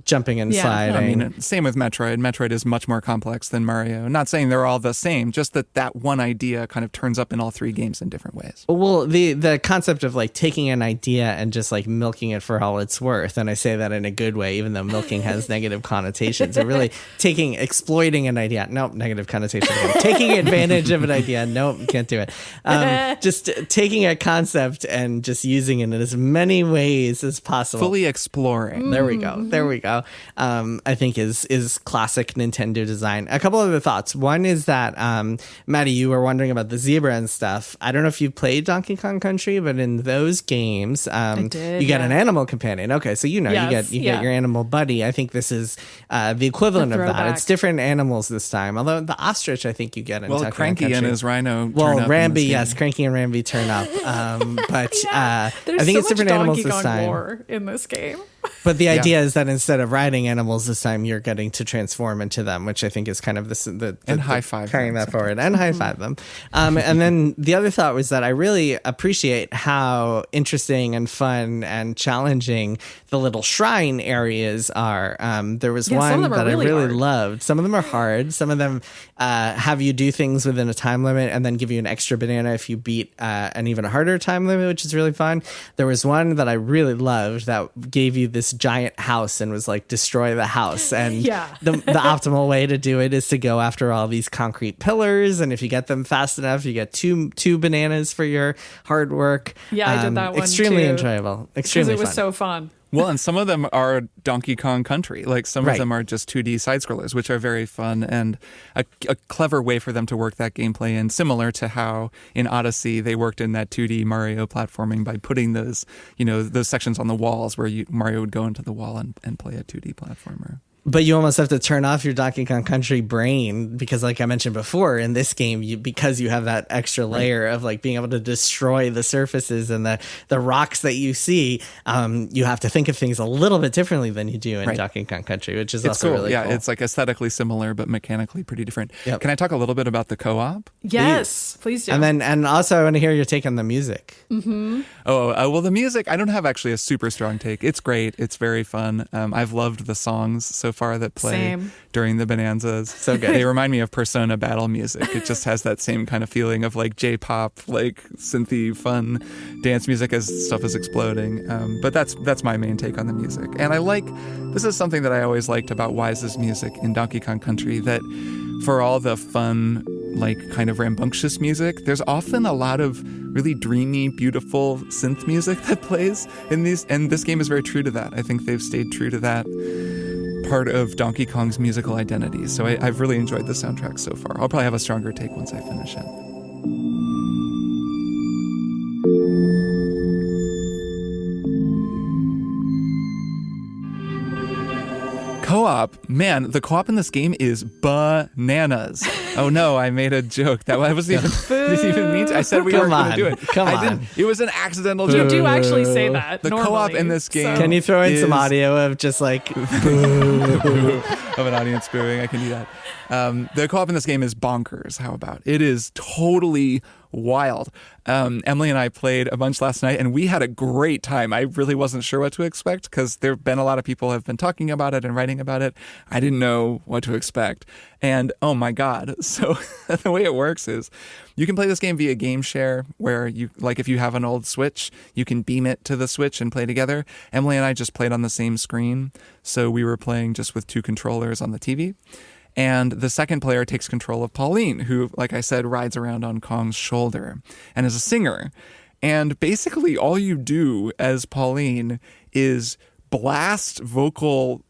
jumping and sliding. I mean, same with Metroid. Metroid is much more complex than Mario. Not saying they're all the same, just that one idea kind of turns up in all three games in different ways. Well, the concept of like taking an idea and just like milking it for all it's worth, and I say that in a good way, even though milking has negative connotations. So really exploiting an idea. Nope, negative connotations. Taking advantage of an idea. Nope, can't do it. Just taking a concept and just using it in as many ways as possible. Fully exploring. There we go. I think is classic Nintendo design. A couple other thoughts. One is that, Maddy, you were wondering about the zebra and stuff. I don't know if you played Donkey Kong Country, but in those games, you get an animal companion. Okay, so you get your animal buddy. I think this is the equivalent of that. It's different animals this time. Although the ostrich, I think you get in Donkey Kong Cranky Country. and his rhino. Well, Rambi, yes, Cranky and Rambi turn up. But I think it's different animals this time. Lore in this game. But the idea is that instead of riding animals this time, you're getting to transform into them, which I think is kind of and high five carrying that forward and high five them. And then the other thought was that I really appreciate how interesting and fun and challenging the little shrine areas are. There was one that I really loved. Some of them are hard. Some of them have you do things within a time limit and then give you an extra banana if you beat an even harder time limit, which is really fun. There was one that I really loved that gave you this giant house and was like, destroy the house. And Yeah. the optimal way to do it is to go after all these concrete pillars. And if you get them fast enough, you get two bananas for your hard work. Yeah, I did that one Extremely too. enjoyable. Extremely Because it was fun. so fun. Well, and some of them are Donkey Kong Country. Like some Right. of them are just 2D side-scrollers, which are very fun and a clever way for them to work that gameplay in, similar to how in Odyssey they worked in that 2D Mario platforming by putting those, those sections on the walls where Mario would go into the wall and play a 2D platformer. But you almost have to turn off your Donkey Kong Country brain because, like I mentioned before, in this game, because you have that extra layer of like being able to destroy the surfaces and the rocks that you see, you have to think of things a little bit differently than you do in Donkey Kong Country, which is also cool. really cool. It's like aesthetically similar, but mechanically pretty different. Yep. Can I talk a little bit about the co-op? Yes, please do. And also I want to hear your take on the music. Well, the music, I don't have actually a super strong take. It's great. It's very fun. I've loved the songs so far that play Same. during the Bonanzas. So good. They remind me of Persona battle music. It just has that same kind of feeling of like J-pop, like synthy, fun dance music as stuff is exploding. But that's my main take on the music. And this is something that I always liked about Wise's music in Donkey Kong Country, that for all the fun, like kind of rambunctious music, there's often a lot of really dreamy, beautiful synth music that plays in these, and this game is very true to that. I think they've stayed true to that part of Donkey Kong's musical identity. So I've really enjoyed the soundtrack so far. I'll probably have a stronger take once I finish it. Co-op, man, the co-op in this game is bananas. Oh no, I made a joke. That I wasn't even didn't even mean to. I said we weren't going to do it. Come on. It was an accidental you joke. do actually say that. The normally, co-op in this game. Can you throw in some is- audio of just like of an audience booing? I can do that. The co-op in this game is bonkers. How about it? Is totally wild. Emily and I played a bunch last night and we had a great time. I really wasn't sure what to expect because there have been a lot of people have been talking about it and writing about it. I didn't know what to expect. And oh my God. So the way it works is you can play this game via game share where you, like if you have an old Switch, you can beam it to the Switch and play together. Emily and I just played on the same screen. So we were playing just with two controllers on the TV. And the second player takes control of Pauline, who, like I said, rides around on Kong's shoulder and is a singer. And basically all you do as Pauline is blast vocal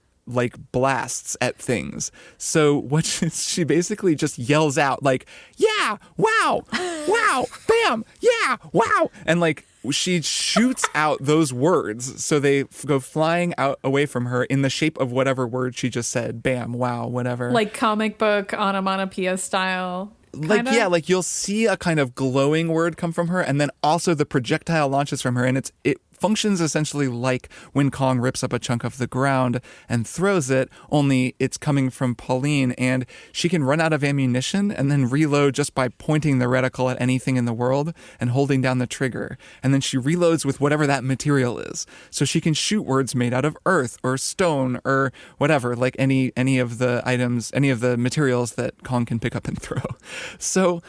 blasts at things. So what she basically just yells out like, yeah, wow, wow, bam, yeah, wow. And she shoots out those words so they go flying out away from her in the shape of whatever word she just said. Bam, wow, whatever. Like comic book onomatopoeia style. You'll see a kind of glowing word come from her, and then also the projectile launches from her, and it functions essentially like when Kong rips up a chunk of the ground and throws it, only it's coming from Pauline, and she can run out of ammunition and then reload just by pointing the reticle at anything in the world and holding down the trigger. And then she reloads with whatever that material is. So she can shoot words made out of earth or stone or whatever, like any of the items, any of the materials that Kong can pick up and throw. So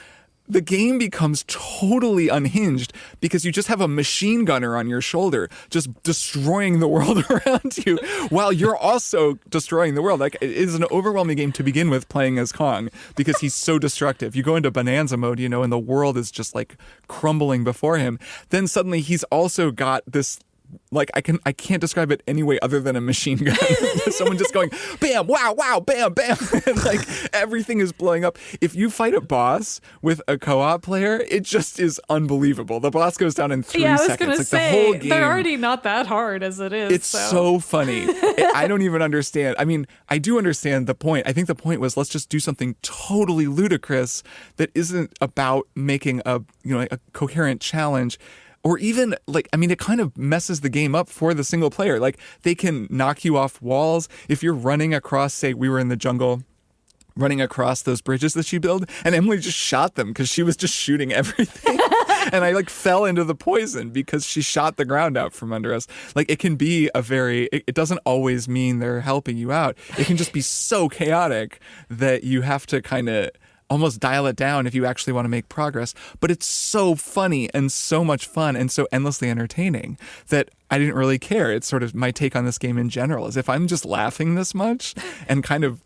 the game becomes totally unhinged because you just have a machine gunner on your shoulder just destroying the world around you while you're also destroying the world. Like, it is an overwhelming game to begin with playing as Kong because he's so destructive. You go into Bonanza mode, and the world is just like crumbling before him. Then suddenly he's also got this, I can't describe it any way other than a machine gun. Someone just going, bam, wow, wow, bam, bam. And everything is blowing up. If you fight a boss with a co-op player, it just is unbelievable. The boss goes down in 3 seconds. Yeah, I was going to say, the whole game, they're already not that hard as it is. It's so funny. I don't even understand. I mean, I do understand the point. I think the point was, let's just do something totally ludicrous that isn't about making a coherent challenge. Or even, it kind of messes the game up for the single player. They can knock you off walls. If you're running across, say, we were in the jungle, running across those bridges that you build, and Emily just shot them because she was just shooting everything. And I, fell into the poison because she shot the ground out from under us. It can be it doesn't always mean they're helping you out. It can just be so chaotic that you have to kind of almost dial it down if you actually want to make progress. But it's so funny and so much fun and so endlessly entertaining that I didn't really care. It's sort of my take on this game in general, is if I'm just laughing this much and kind of,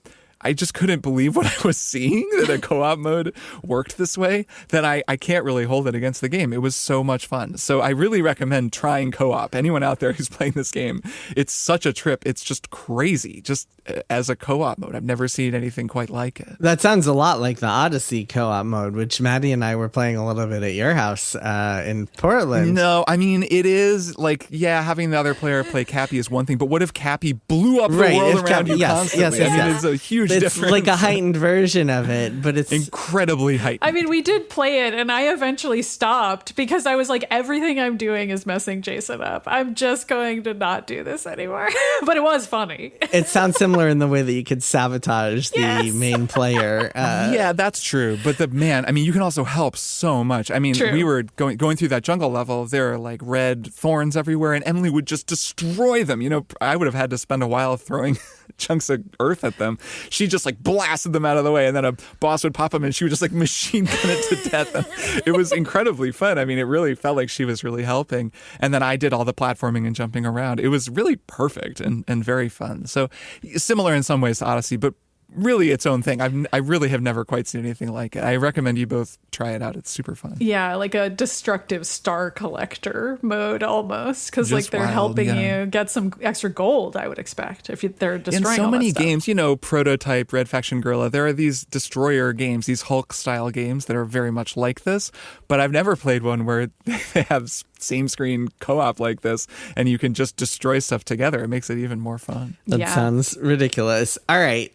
I just couldn't believe what I was seeing, that a co-op mode worked this way, then I can't really hold it against the game. It was so much fun. So I really recommend trying co-op. Anyone out there who's playing this game, it's such a trip. It's just crazy, just as a co-op mode. I've never seen anything quite like it. That sounds a lot like the Odyssey co-op mode, which Maddy and I were playing a little bit at your house in Portland. No, I mean, it is like, having the other player play Cappy is one thing, but what if Cappy blew up the world around you constantly? I mean, it's a huge difference. It's like a heightened version of it, but it's incredibly heightened. I mean, we did play it, and I eventually stopped because I was like, everything I'm doing is messing Jason up. I'm just going to not do this anymore. But it was funny. It sounds similar in the way that you could sabotage the main player. Yeah, that's true. But you can also help so much. I mean, we were going through that jungle level. There are like red thorns everywhere, and Emily would just destroy them. You know, I would have had to spend a while throwing chunks of earth at them. She just like blasted them out of the way, and then a boss would pop them and she would just like machine gun it to death. It was incredibly fun. I mean, it really felt like she was really helping. And then I did all the platforming and jumping around. It was really perfect and very fun. So similar in some ways to Odyssey, but really its own thing. I really have never quite seen anything like it. I recommend you both try it out. It's super fun. Yeah, like a destructive star collector mode almost, because like they're helping you get some extra gold, I would expect, if they're destroying in so all many that stuff. games, Prototype, Red Faction Guerrilla, there are these destroyer games, these Hulk style games that are very much like this, but I've never played one where they have same screen co-op like this and you can just destroy stuff together. It makes it even more fun. That sounds ridiculous. All right.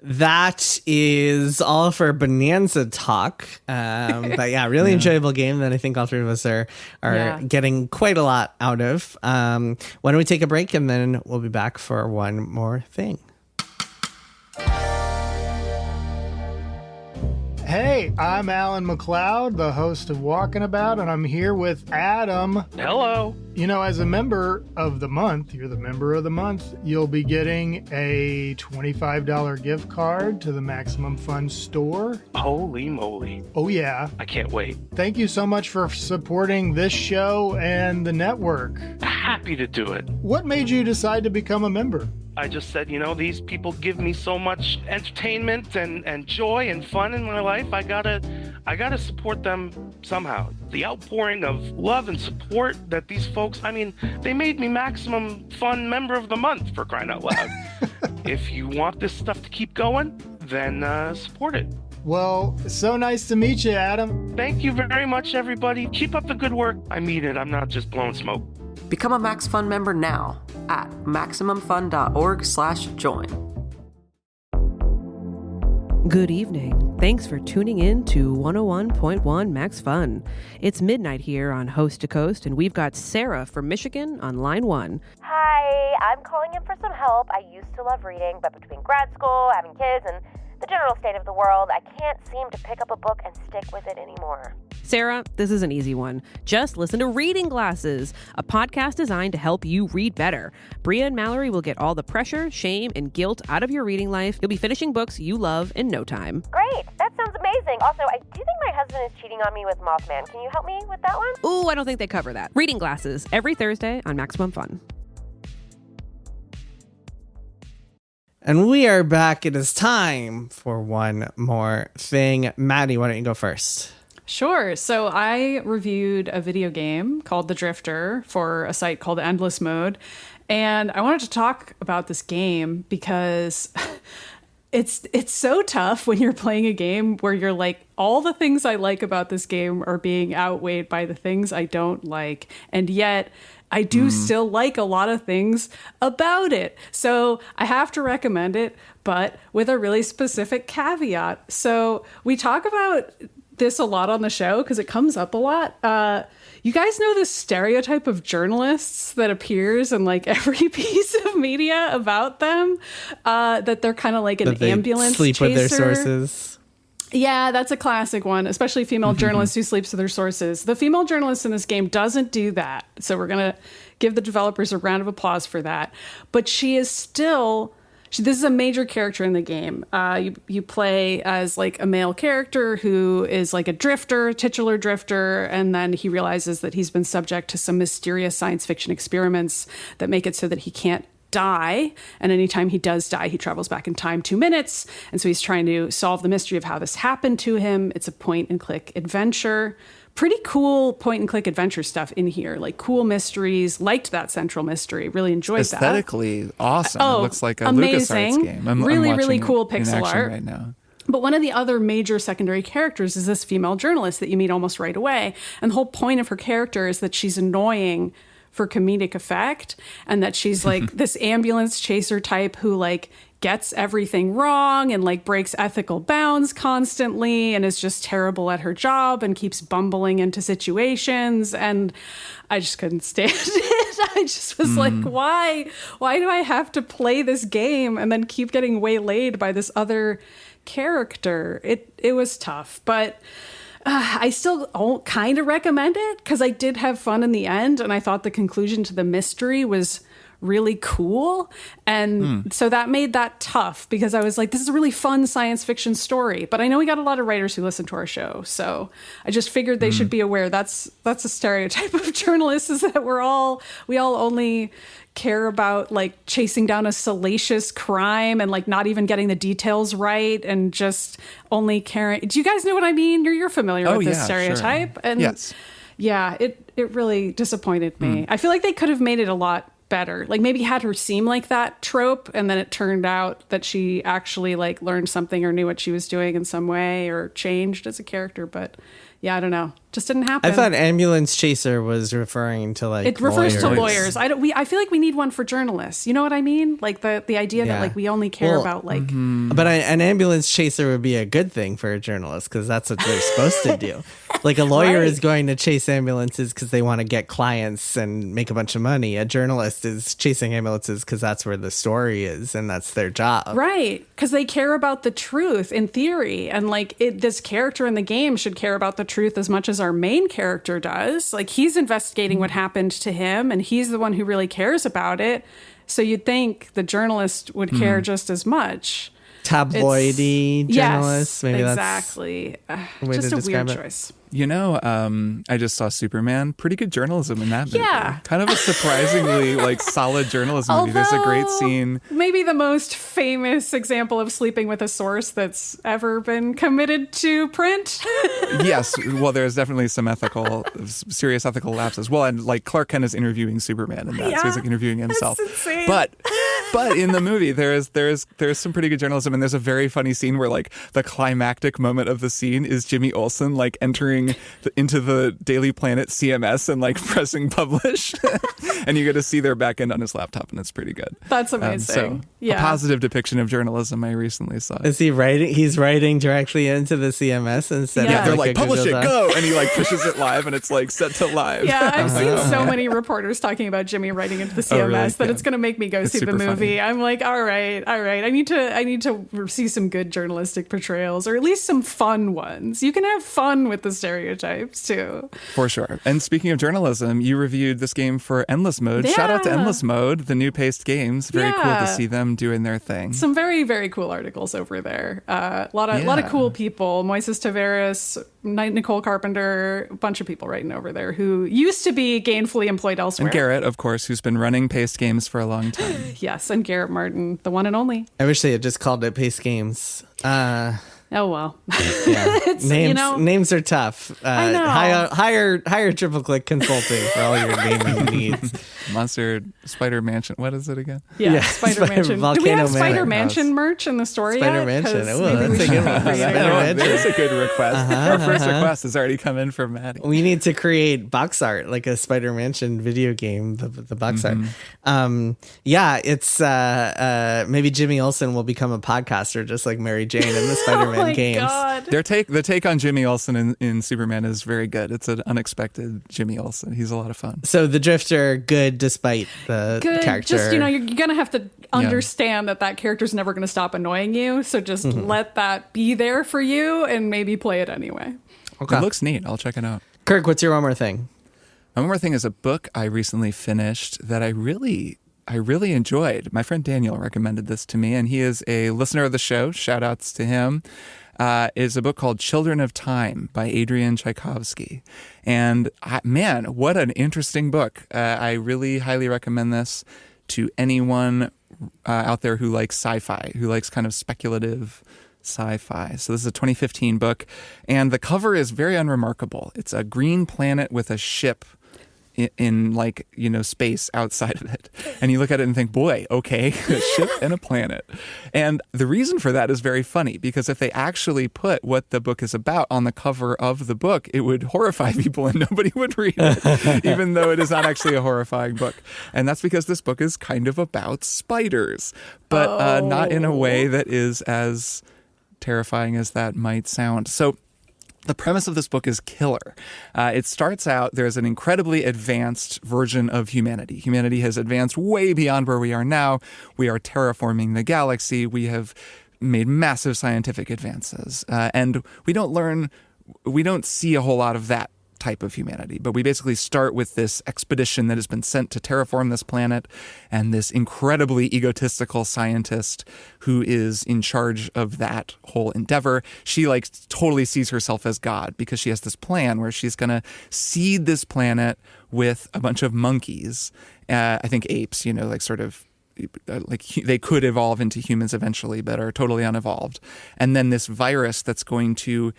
That is all for Bananza talk. But really enjoyable game that I think all three of us are getting quite a lot out of. Why don't we take a break and then we'll be back for one more thing. Hey, I'm Alan McLeod, the host of Walking About, and I'm here with Adam. Hello. As a member of the month, you're the member of the month, you'll be getting a $25 gift card to the Maximum Fun store. Holy moly. Oh, yeah. I can't wait. Thank you so much for supporting this show and the network. Happy to do it. What made you decide to become a member? I just said, these people give me so much entertainment and joy and fun in my life. I gotta support them somehow. The outpouring of love and support that these folks, they made me Maximum Fun Member of the Month, for crying out loud. If you want this stuff to keep going, then support it. Well, so nice to meet you, Adam. Thank you very much, everybody. Keep up the good work. I mean it. I'm not just blowing smoke. Become a Max Fun member now at MaximumFun.org/join. Good evening. Thanks for tuning in to 101.1 Max Fun. It's midnight here on Host to Coast, and we've got Sarah from Michigan on line 1. Hi, I'm calling in for some help. I used to love reading, but between grad school, having kids, and the general state of the world, I can't seem to pick up a book and stick with it anymore. Sarah, this is an easy one. Just listen to Reading Glasses, a podcast designed to help you read better. Bria and Mallory will get all the pressure, shame, and guilt out of your reading life. You'll be finishing books you love in no time. Great, that sounds amazing. Also, I do think my husband is cheating on me with Mothman. Can you help me with that one? Ooh, I don't think they cover that. Reading Glasses, every Thursday on Maximum Fun. And we are back. It is time for one more thing. Maddy, why don't you go first? Sure. So I reviewed a video game called The Drifter for a site called Endless Mode. And I wanted to talk about this game because it's so tough when you're playing a game where you're like, all the things I like about this game are being outweighed by the things I don't like. And yet I do still like a lot of things about it. So I have to recommend it, but with a really specific caveat. So we talk about this a lot on the show because it comes up a lot. You guys know this stereotype of journalists that appears in like every piece of media about them, that they're kind of like an ambulance sleep chaser. With their sources. Yeah, that's a classic one, especially female journalists who sleeps with their sources. The female journalist in this game doesn't do that. So we're going to give the developers a round of applause for that. But she This is a major character in the game. You play as like a male character who is like a drifter, titular drifter, and then he realizes that he's been subject to some mysterious science fiction experiments that make it so that he can't die. And anytime he does die, he travels back in time 2 minutes. And so he's trying to solve the mystery of how this happened to him. It's a point and click adventure. Pretty cool point and click adventure stuff in here, like cool mysteries. Liked that central mystery. Really enjoyed that. Aesthetically awesome. Oh, it looks like a amazing. LucasArts game. I'm really watching cool it pixel in action art right now. But one of the other major secondary characters is this female journalist that you meet almost right away. And the whole point of her character is that she's annoying for comedic effect, and that she's like this ambulance chaser type who like gets everything wrong and like breaks ethical bounds constantly and is just terrible at her job and keeps bumbling into situations. And I just couldn't stand it. I just was like, why do I have to play this game and then keep getting waylaid by this other character? It was tough, but I still kind of recommend it because I did have fun in the end, and I thought the conclusion to the mystery was really cool. And so that made that tough because I was like, this is a really fun science fiction story. But I know we got a lot of writers who listen to our show, so I just figured they should be aware that's a stereotype of journalists, is that we all only care about like chasing down a salacious crime and like not even getting the details right and just only caring. Do you guys know what I mean? You're familiar with this stereotype. Sure. And yes. Yeah, it really disappointed me. I feel like they could have made it a lot better. Like maybe had her seem like that trope, and then it turned out that she actually like learned something or knew what she was doing in some way or changed as a character. But yeah, I don't know. Just didn't happen. I thought ambulance chaser was referring to like it refers lawyers. to lawyers. I feel like we need one for journalists. You know what I mean? Like the idea that like we only care about like. But an ambulance chaser would be a good thing for a journalist because that's what they're supposed to do. Like a lawyer is going to chase ambulances because they want to get clients and make a bunch of money. A journalist is chasing ambulances because that's where the story is and that's their job. Right, because they care about the truth in theory, and like this character in the game should care about the truth as much as our main character does. Like he's investigating what happened to him, and he's the one who really cares about it. So you'd think the journalist would care just as much. Tabloidy journalists, yes, maybe exactly. Just a weird choice. You know, I just saw Superman. Pretty good journalism in that movie. Yeah. Kind of a surprisingly like solid journalism movie. There's a great scene. Maybe the most famous example of sleeping with a source that's ever been committed to print. Yes. Well, there's definitely some serious ethical lapses. Well, and like Clark Kent is interviewing Superman in that. So he's like interviewing himself. That's insane. But in the movie, there's some pretty good journalism, and there's a very funny scene where like the climactic moment of the scene is Jimmy Olsen like entering into the Daily Planet CMS and like pressing publish, and you get to see their back end on his laptop, and it's pretty good. That's amazing. A positive depiction of journalism I recently saw. Is he writing? He's writing directly into the CMS instead. Yeah, of they're like a publish Google it, Doc. go, and he like pushes it live, and it's like set to live. Yeah, I've seen so many reporters talking about Jimmy writing into the CMS that it's going to make me go see the movie. Funny. I'm like, all right. I need to see some good journalistic portrayals, or at least some fun ones. You can have fun with the stereotypes too. For sure. And speaking of journalism, you reviewed this game for Endless Mode. Shout out to Endless Mode, the new paced games. Very cool to see them doing their thing. Some very, very cool articles over there. A lot of cool people. Moises Tavares, Nicole Carpenter, a bunch of people writing over there who used to be gainfully employed elsewhere. And Garrett, of course, who's been running paced games for a long time. Yes, and Garrett Martin, the one and only. I wish they had just called it Pace Games. Oh well. Yeah. Names are tough. I know. Hire Triple Click Consulting for all your naming needs. Monster Spider Mansion. What is it again? Yeah, Spider Mansion. Do we have Spider Mansion merch in the store Spider yet? Mansion. Oh, that's a good one. There's a good request. Our first request has already come in from Maddy. We need to create box art, like a Spider Mansion video game, the box art. It's maybe Jimmy Olsen will become a podcaster just like Mary Jane in the Spider-Man games. God. The take on Jimmy Olsen in Superman is very good. It's an unexpected Jimmy Olsen. He's a lot of fun. So the Drifter, good despite the character. Just, you're going to have to understand that character's never going to stop annoying you. So just let that be there for you and maybe play it anyway. Okay. It looks neat. I'll check it out. Kirk, what's your one more thing? One more thing is a book I recently finished that I really I really enjoyed. My friend Daniel recommended this to me, and he is a listener of the show. Shout outs to him. Is a book called Children of Time by Adrien Tchaikovsky. And man, what an interesting book. I really highly recommend this to anyone out there who likes sci-fi, who likes kind of speculative sci-fi. So this is a 2015 book, and the cover is very unremarkable. It's a green planet with a ship in like, space outside of it. And you look at it and think, boy, okay, a ship and a planet. And the reason for that is very funny, because if they actually put what the book is about on the cover of the book, it would horrify people and nobody would read it, even though it is not actually a horrifying book. And that's because this book is kind of about spiders, but not in a way that is as terrifying as that might sound. So the premise of this book is killer. It starts out, there's an incredibly advanced version of humanity. Humanity has advanced way beyond where we are now. We are terraforming the galaxy. We have made massive scientific advances. And we don't see a whole lot of that type of humanity. But we basically start with this expedition that has been sent to terraform this planet, and this incredibly egotistical scientist who is in charge of that whole endeavor. She totally sees herself as God, because she has this plan where she's going to seed this planet with a bunch of monkeys. I think apes, they could evolve into humans eventually, but are totally unevolved. And then this virus that's going to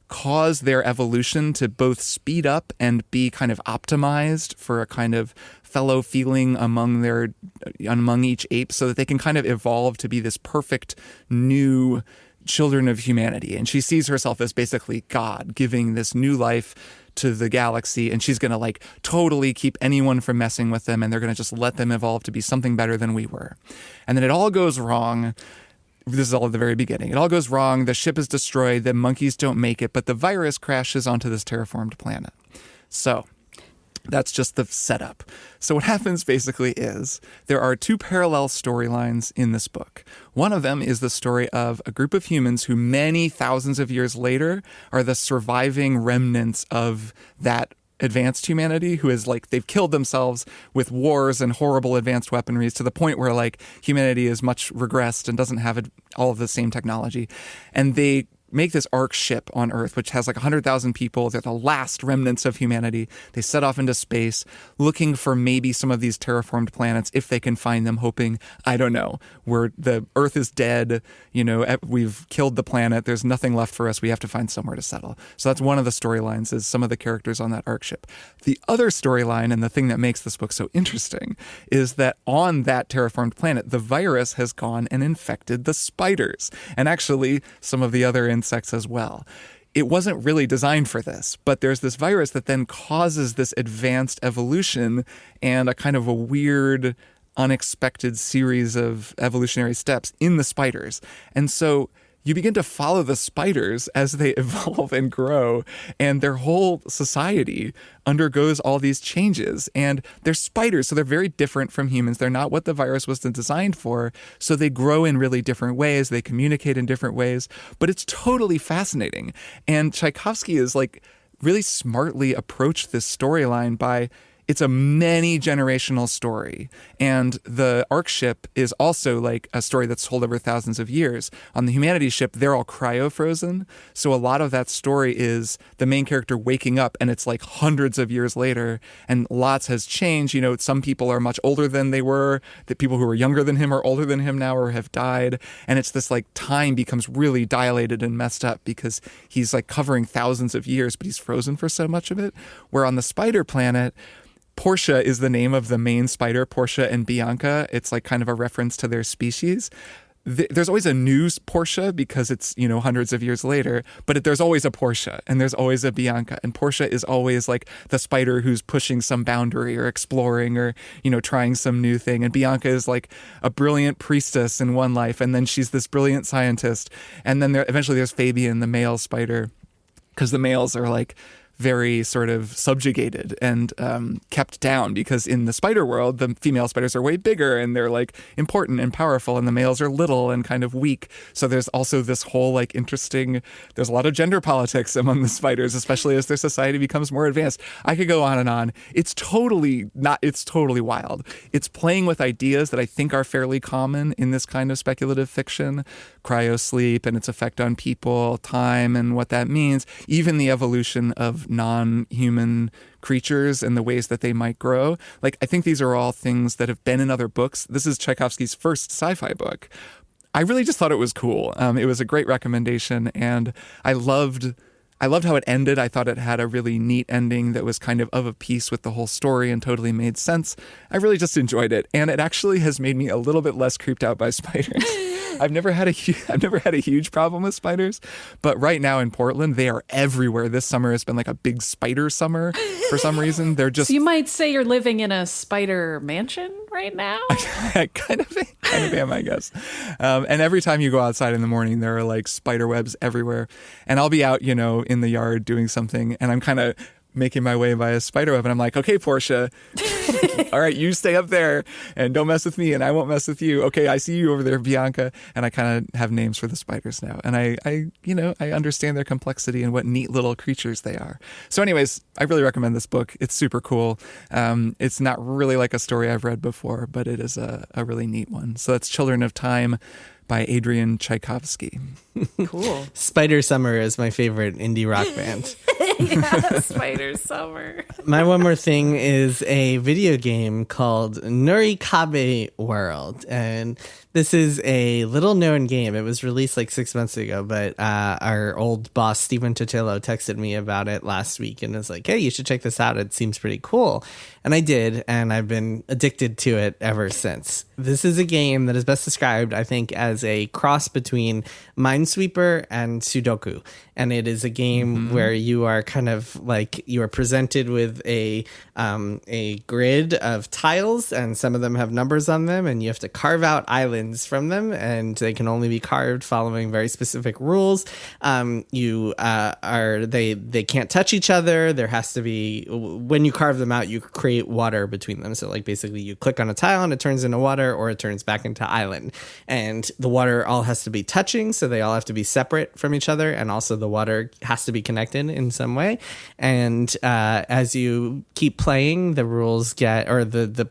cause their evolution to both speed up and be kind of optimized for a kind of fellow feeling among each ape, so that they can kind of evolve to be this perfect new children of humanity. And she sees herself as basically God giving this new life to the galaxy, and she's going to totally keep anyone from messing with them, and they're going to just let them evolve to be something better than we were. And then it all goes wrong. This is all at the very beginning. It all goes wrong. The ship is destroyed. The monkeys don't make it, but the virus crashes onto this terraformed planet. So that's just the setup. So what happens basically is there are two parallel storylines in this book. One of them is the story of a group of humans who many thousands of years later are the surviving remnants of that advanced humanity, who is they've killed themselves with wars and horrible advanced weaponries to the point where humanity is much regressed and doesn't have all of the same technology. And they make this Ark ship on Earth, which has 100,000 people. They're the last remnants of humanity. They set off into space looking for maybe some of these terraformed planets if they can find them, hoping, I don't know, the Earth is dead, we've killed the planet, there's nothing left for us, we have to find somewhere to settle. So that's one of the storylines, is some of the characters on that Ark ship. The other storyline, and the thing that makes this book so interesting, is that on that terraformed planet, the virus has gone and infected the spiders, and actually some of the other insects as well. It wasn't really designed for this, but there's this virus that then causes this advanced evolution and a kind of a weird, unexpected series of evolutionary steps in the spiders. And so you begin to follow the spiders as they evolve and grow, and their whole society undergoes all these changes. And they're spiders, so they're very different from humans. They're not what the virus was designed for, so they grow in really different ways. They communicate in different ways, but it's totally fascinating. And Tchaikovsky is really smartly approached this storyline by, it's a many generational story. And the Ark ship is also a story that's told over thousands of years. On the humanity ship, they're all cryo-frozen. So a lot of that story is the main character waking up, and it's hundreds of years later, and lots has changed. Some people are much older than they were. The people who are younger than him are older than him now or have died. And it's this time becomes really dilated and messed up because he's covering thousands of years, but he's frozen for so much of it. Where on the spider planet, Portia is the name of the main spider, Portia and Bianca. It's kind of a reference to their species. There's always a new Portia because it's, hundreds of years later, but there's always a Portia and there's always a Bianca. And Portia is always the spider who's pushing some boundary or exploring or, trying some new thing. And Bianca is a brilliant priestess in one life, and then she's this brilliant scientist. And then eventually there's Fabian, the male spider, because the males are very sort of subjugated and kept down, because in the spider world, the female spiders are way bigger and they're like important and powerful, and the males are little and kind of weak. So there's also this whole like interesting, there's a lot of gender politics among the spiders, especially as their society becomes more advanced. I could go on and on. It's totally wild. It's playing with ideas that I think are fairly common in this kind of speculative fiction, cryosleep and its effect on people, time and what that means, even the evolution of non-human creatures and the ways that they might grow. Like, I think these are all things that have been in other books. This is Tchaikovsky's first sci-fi book. I really just thought it was cool. It was a great recommendation, and I loved how it ended. I thought it had a really neat ending that was kind of a piece with the whole story and totally made sense. I really just enjoyed it, and it actually has made me a little bit less creeped out by spiders. I've never had a huge problem with spiders, but right now in Portland, they are everywhere. This summer has been like a big spider summer for some reason. They're just. So you might say you're living in a spider mansion right now? I kind of am, I guess. And every time you go outside in the morning, there are like spider webs everywhere. And I'll be out, in the yard doing something, and I'm kind of making my way by a spider web, and I'm like, okay, Portia, all right, you stay up there and don't mess with me, and I won't mess with you. Okay, I see you over there, Bianca. And I kind of have names for the spiders now, and I understand their complexity and what neat little creatures they are. So anyways, I really recommend this book. It's super cool. It's not really like a story I've read before, but it is a really neat one. So that's Children of Time by Adrien Tchaikovsky. Cool. Spider Summer is my favorite indie rock band. Yeah, Spider Summer. My one more thing is a video game called Nurikabe World. And this is a little known game. It was released like 6 months ago, but our old boss, Stephen Totilo, texted me about it last week and was like, hey, you should check this out. It seems pretty cool. And I did, and I've been addicted to it ever since. This is a game that is best described, I think, as a cross between Minesweeper and Sudoku. And it is a game where you are kind of like, you are presented with a grid of tiles, and some of them have numbers on them, and you have to carve out islands from them, and they can only be carved following very specific rules. They can't touch each other. There has to be, when you carve them out, you create water between them. So like basically you click on a tile and it turns into water, or it turns back into island. And the water all has to be touching, so they all have to be separate from each other, and also the water has to be connected in some way. And as you keep playing, the rules get, or the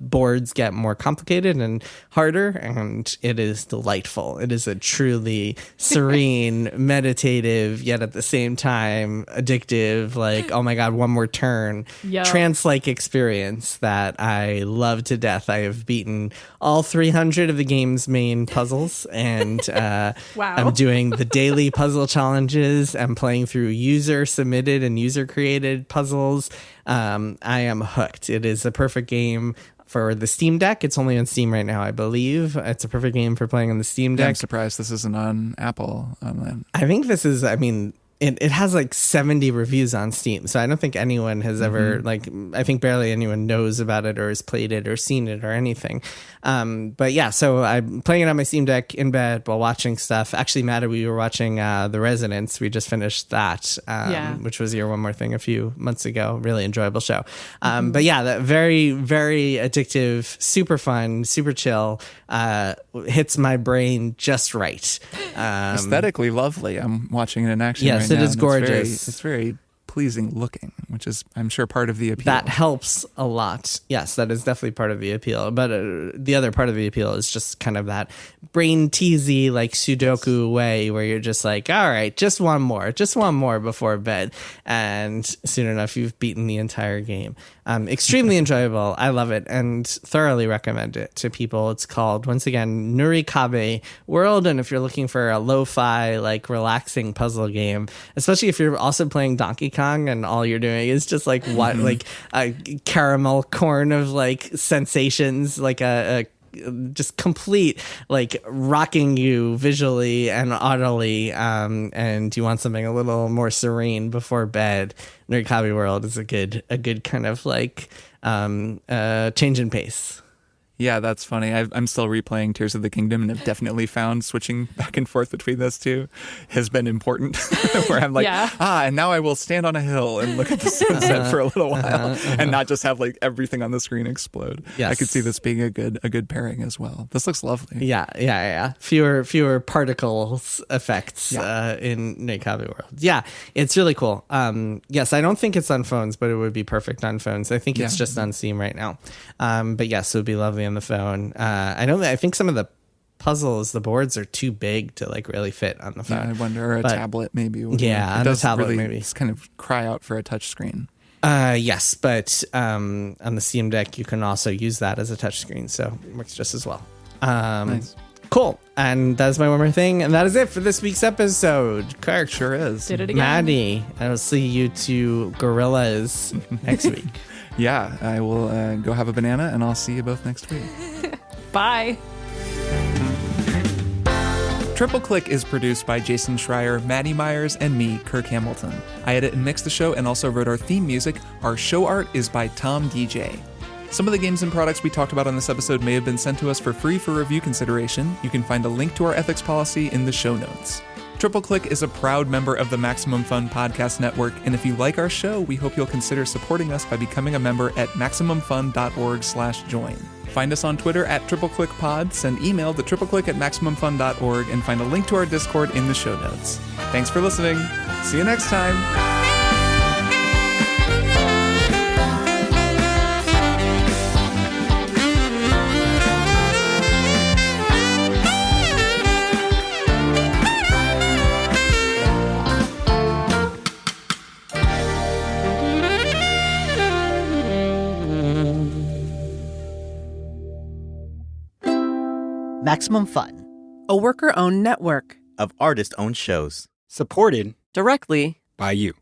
boards get more complicated and harder, and it is delightful. It is a truly serene, meditative, yet at the same time addictive, like, oh my God, one more turn, trance-like experience that I love to death. I have beaten all 300 of the game's main puzzles, and wow. I'm doing the daily puzzle challenges. I'm playing through user-submitted and user-created puzzles. I am hooked. It is a perfect game for the Steam Deck. It's only on Steam right now, I believe. It's a perfect game for playing on the Steam Deck. Yeah, I'm surprised this isn't on Apple. I think this is, it has like 70 reviews on Steam. So I don't think anyone has ever, I think barely anyone knows about it or has played it or seen it or anything. But yeah, so I'm playing it on my Steam Deck in bed while watching stuff. Actually, Maddy, we were watching The Residence. We just finished that, which was your one more thing a few months ago. Really enjoyable show. But yeah, that very, very addictive, super fun, super chill, hits my brain just right. Aesthetically lovely. I'm watching it in action right now. It is gorgeous. It's very pleasing looking, which is, I'm sure, part of the appeal. That helps a lot. Yes, that is definitely part of the appeal. But the other part of the appeal is just kind of that brain teasy, like Sudoku way, where you're just like, all right, just one more before bed. And soon enough, you've beaten the entire game. Extremely enjoyable. I love it and thoroughly recommend it to people. It's called, once again, Nurikabe World. And if you're looking for a lo-fi, like relaxing puzzle game, especially if you're also playing Donkey Kong and all you're doing is just like what, like a caramel corn of like sensations, like a just complete, like rocking you visually and audibly, and you want something a little more serene before bed, Nurikabe World is a good kind of like change in pace. Yeah, that's funny. I'm still replaying Tears of the Kingdom and have definitely found switching back and forth between those two has been important. Where I'm like, and now I will stand on a hill and look at the sunset for a little while and not just have like everything on the screen explode. Yes. I could see this being a good pairing as well. This looks lovely. Yeah. Fewer particles effects in Nurikabe World. Yeah, it's really cool. Yes, I don't think it's on phones, but it would be perfect on phones. I think it's just on Steam right now. But yes, it would be lovely on the phone. I think some of the puzzles, the boards are too big to like really fit on the phone. Yeah, I wonder, a tablet maybe. On a tablet really maybe. Just kind of cry out for a touch screen. Yes, but on the Steam Deck, you can also use that as a touchscreen, so it works just as well. Nice. Cool. And that's my one more thing. And that is it for this week's episode. Kirk. Sure is. Did it again. Maddy. I will see you two gorillas next week. Yeah, I will go have a banana, and I'll see you both next week. Bye. Triple Click is produced by Jason Schreier, Maddy Myers, and me, Kirk Hamilton. I edit and mix the show and also wrote our theme music. Our show art is by Tom DJ. Some of the games and products we talked about on this episode may have been sent to us for free for review consideration. You can find a link to our ethics policy in the show notes. Triple Click is a proud member of the Maximum Fun Podcast Network, and if you like our show, we hope you'll consider supporting us by becoming a member at MaximumFun.org/join. Find us on Twitter at TripleClickPod, send email to tripleclick@MaximumFun.org, and find a link to our Discord in the show notes. Thanks for listening. See you next time. Maximum Fun, a worker-owned network of artist-owned shows. Supported directly by you.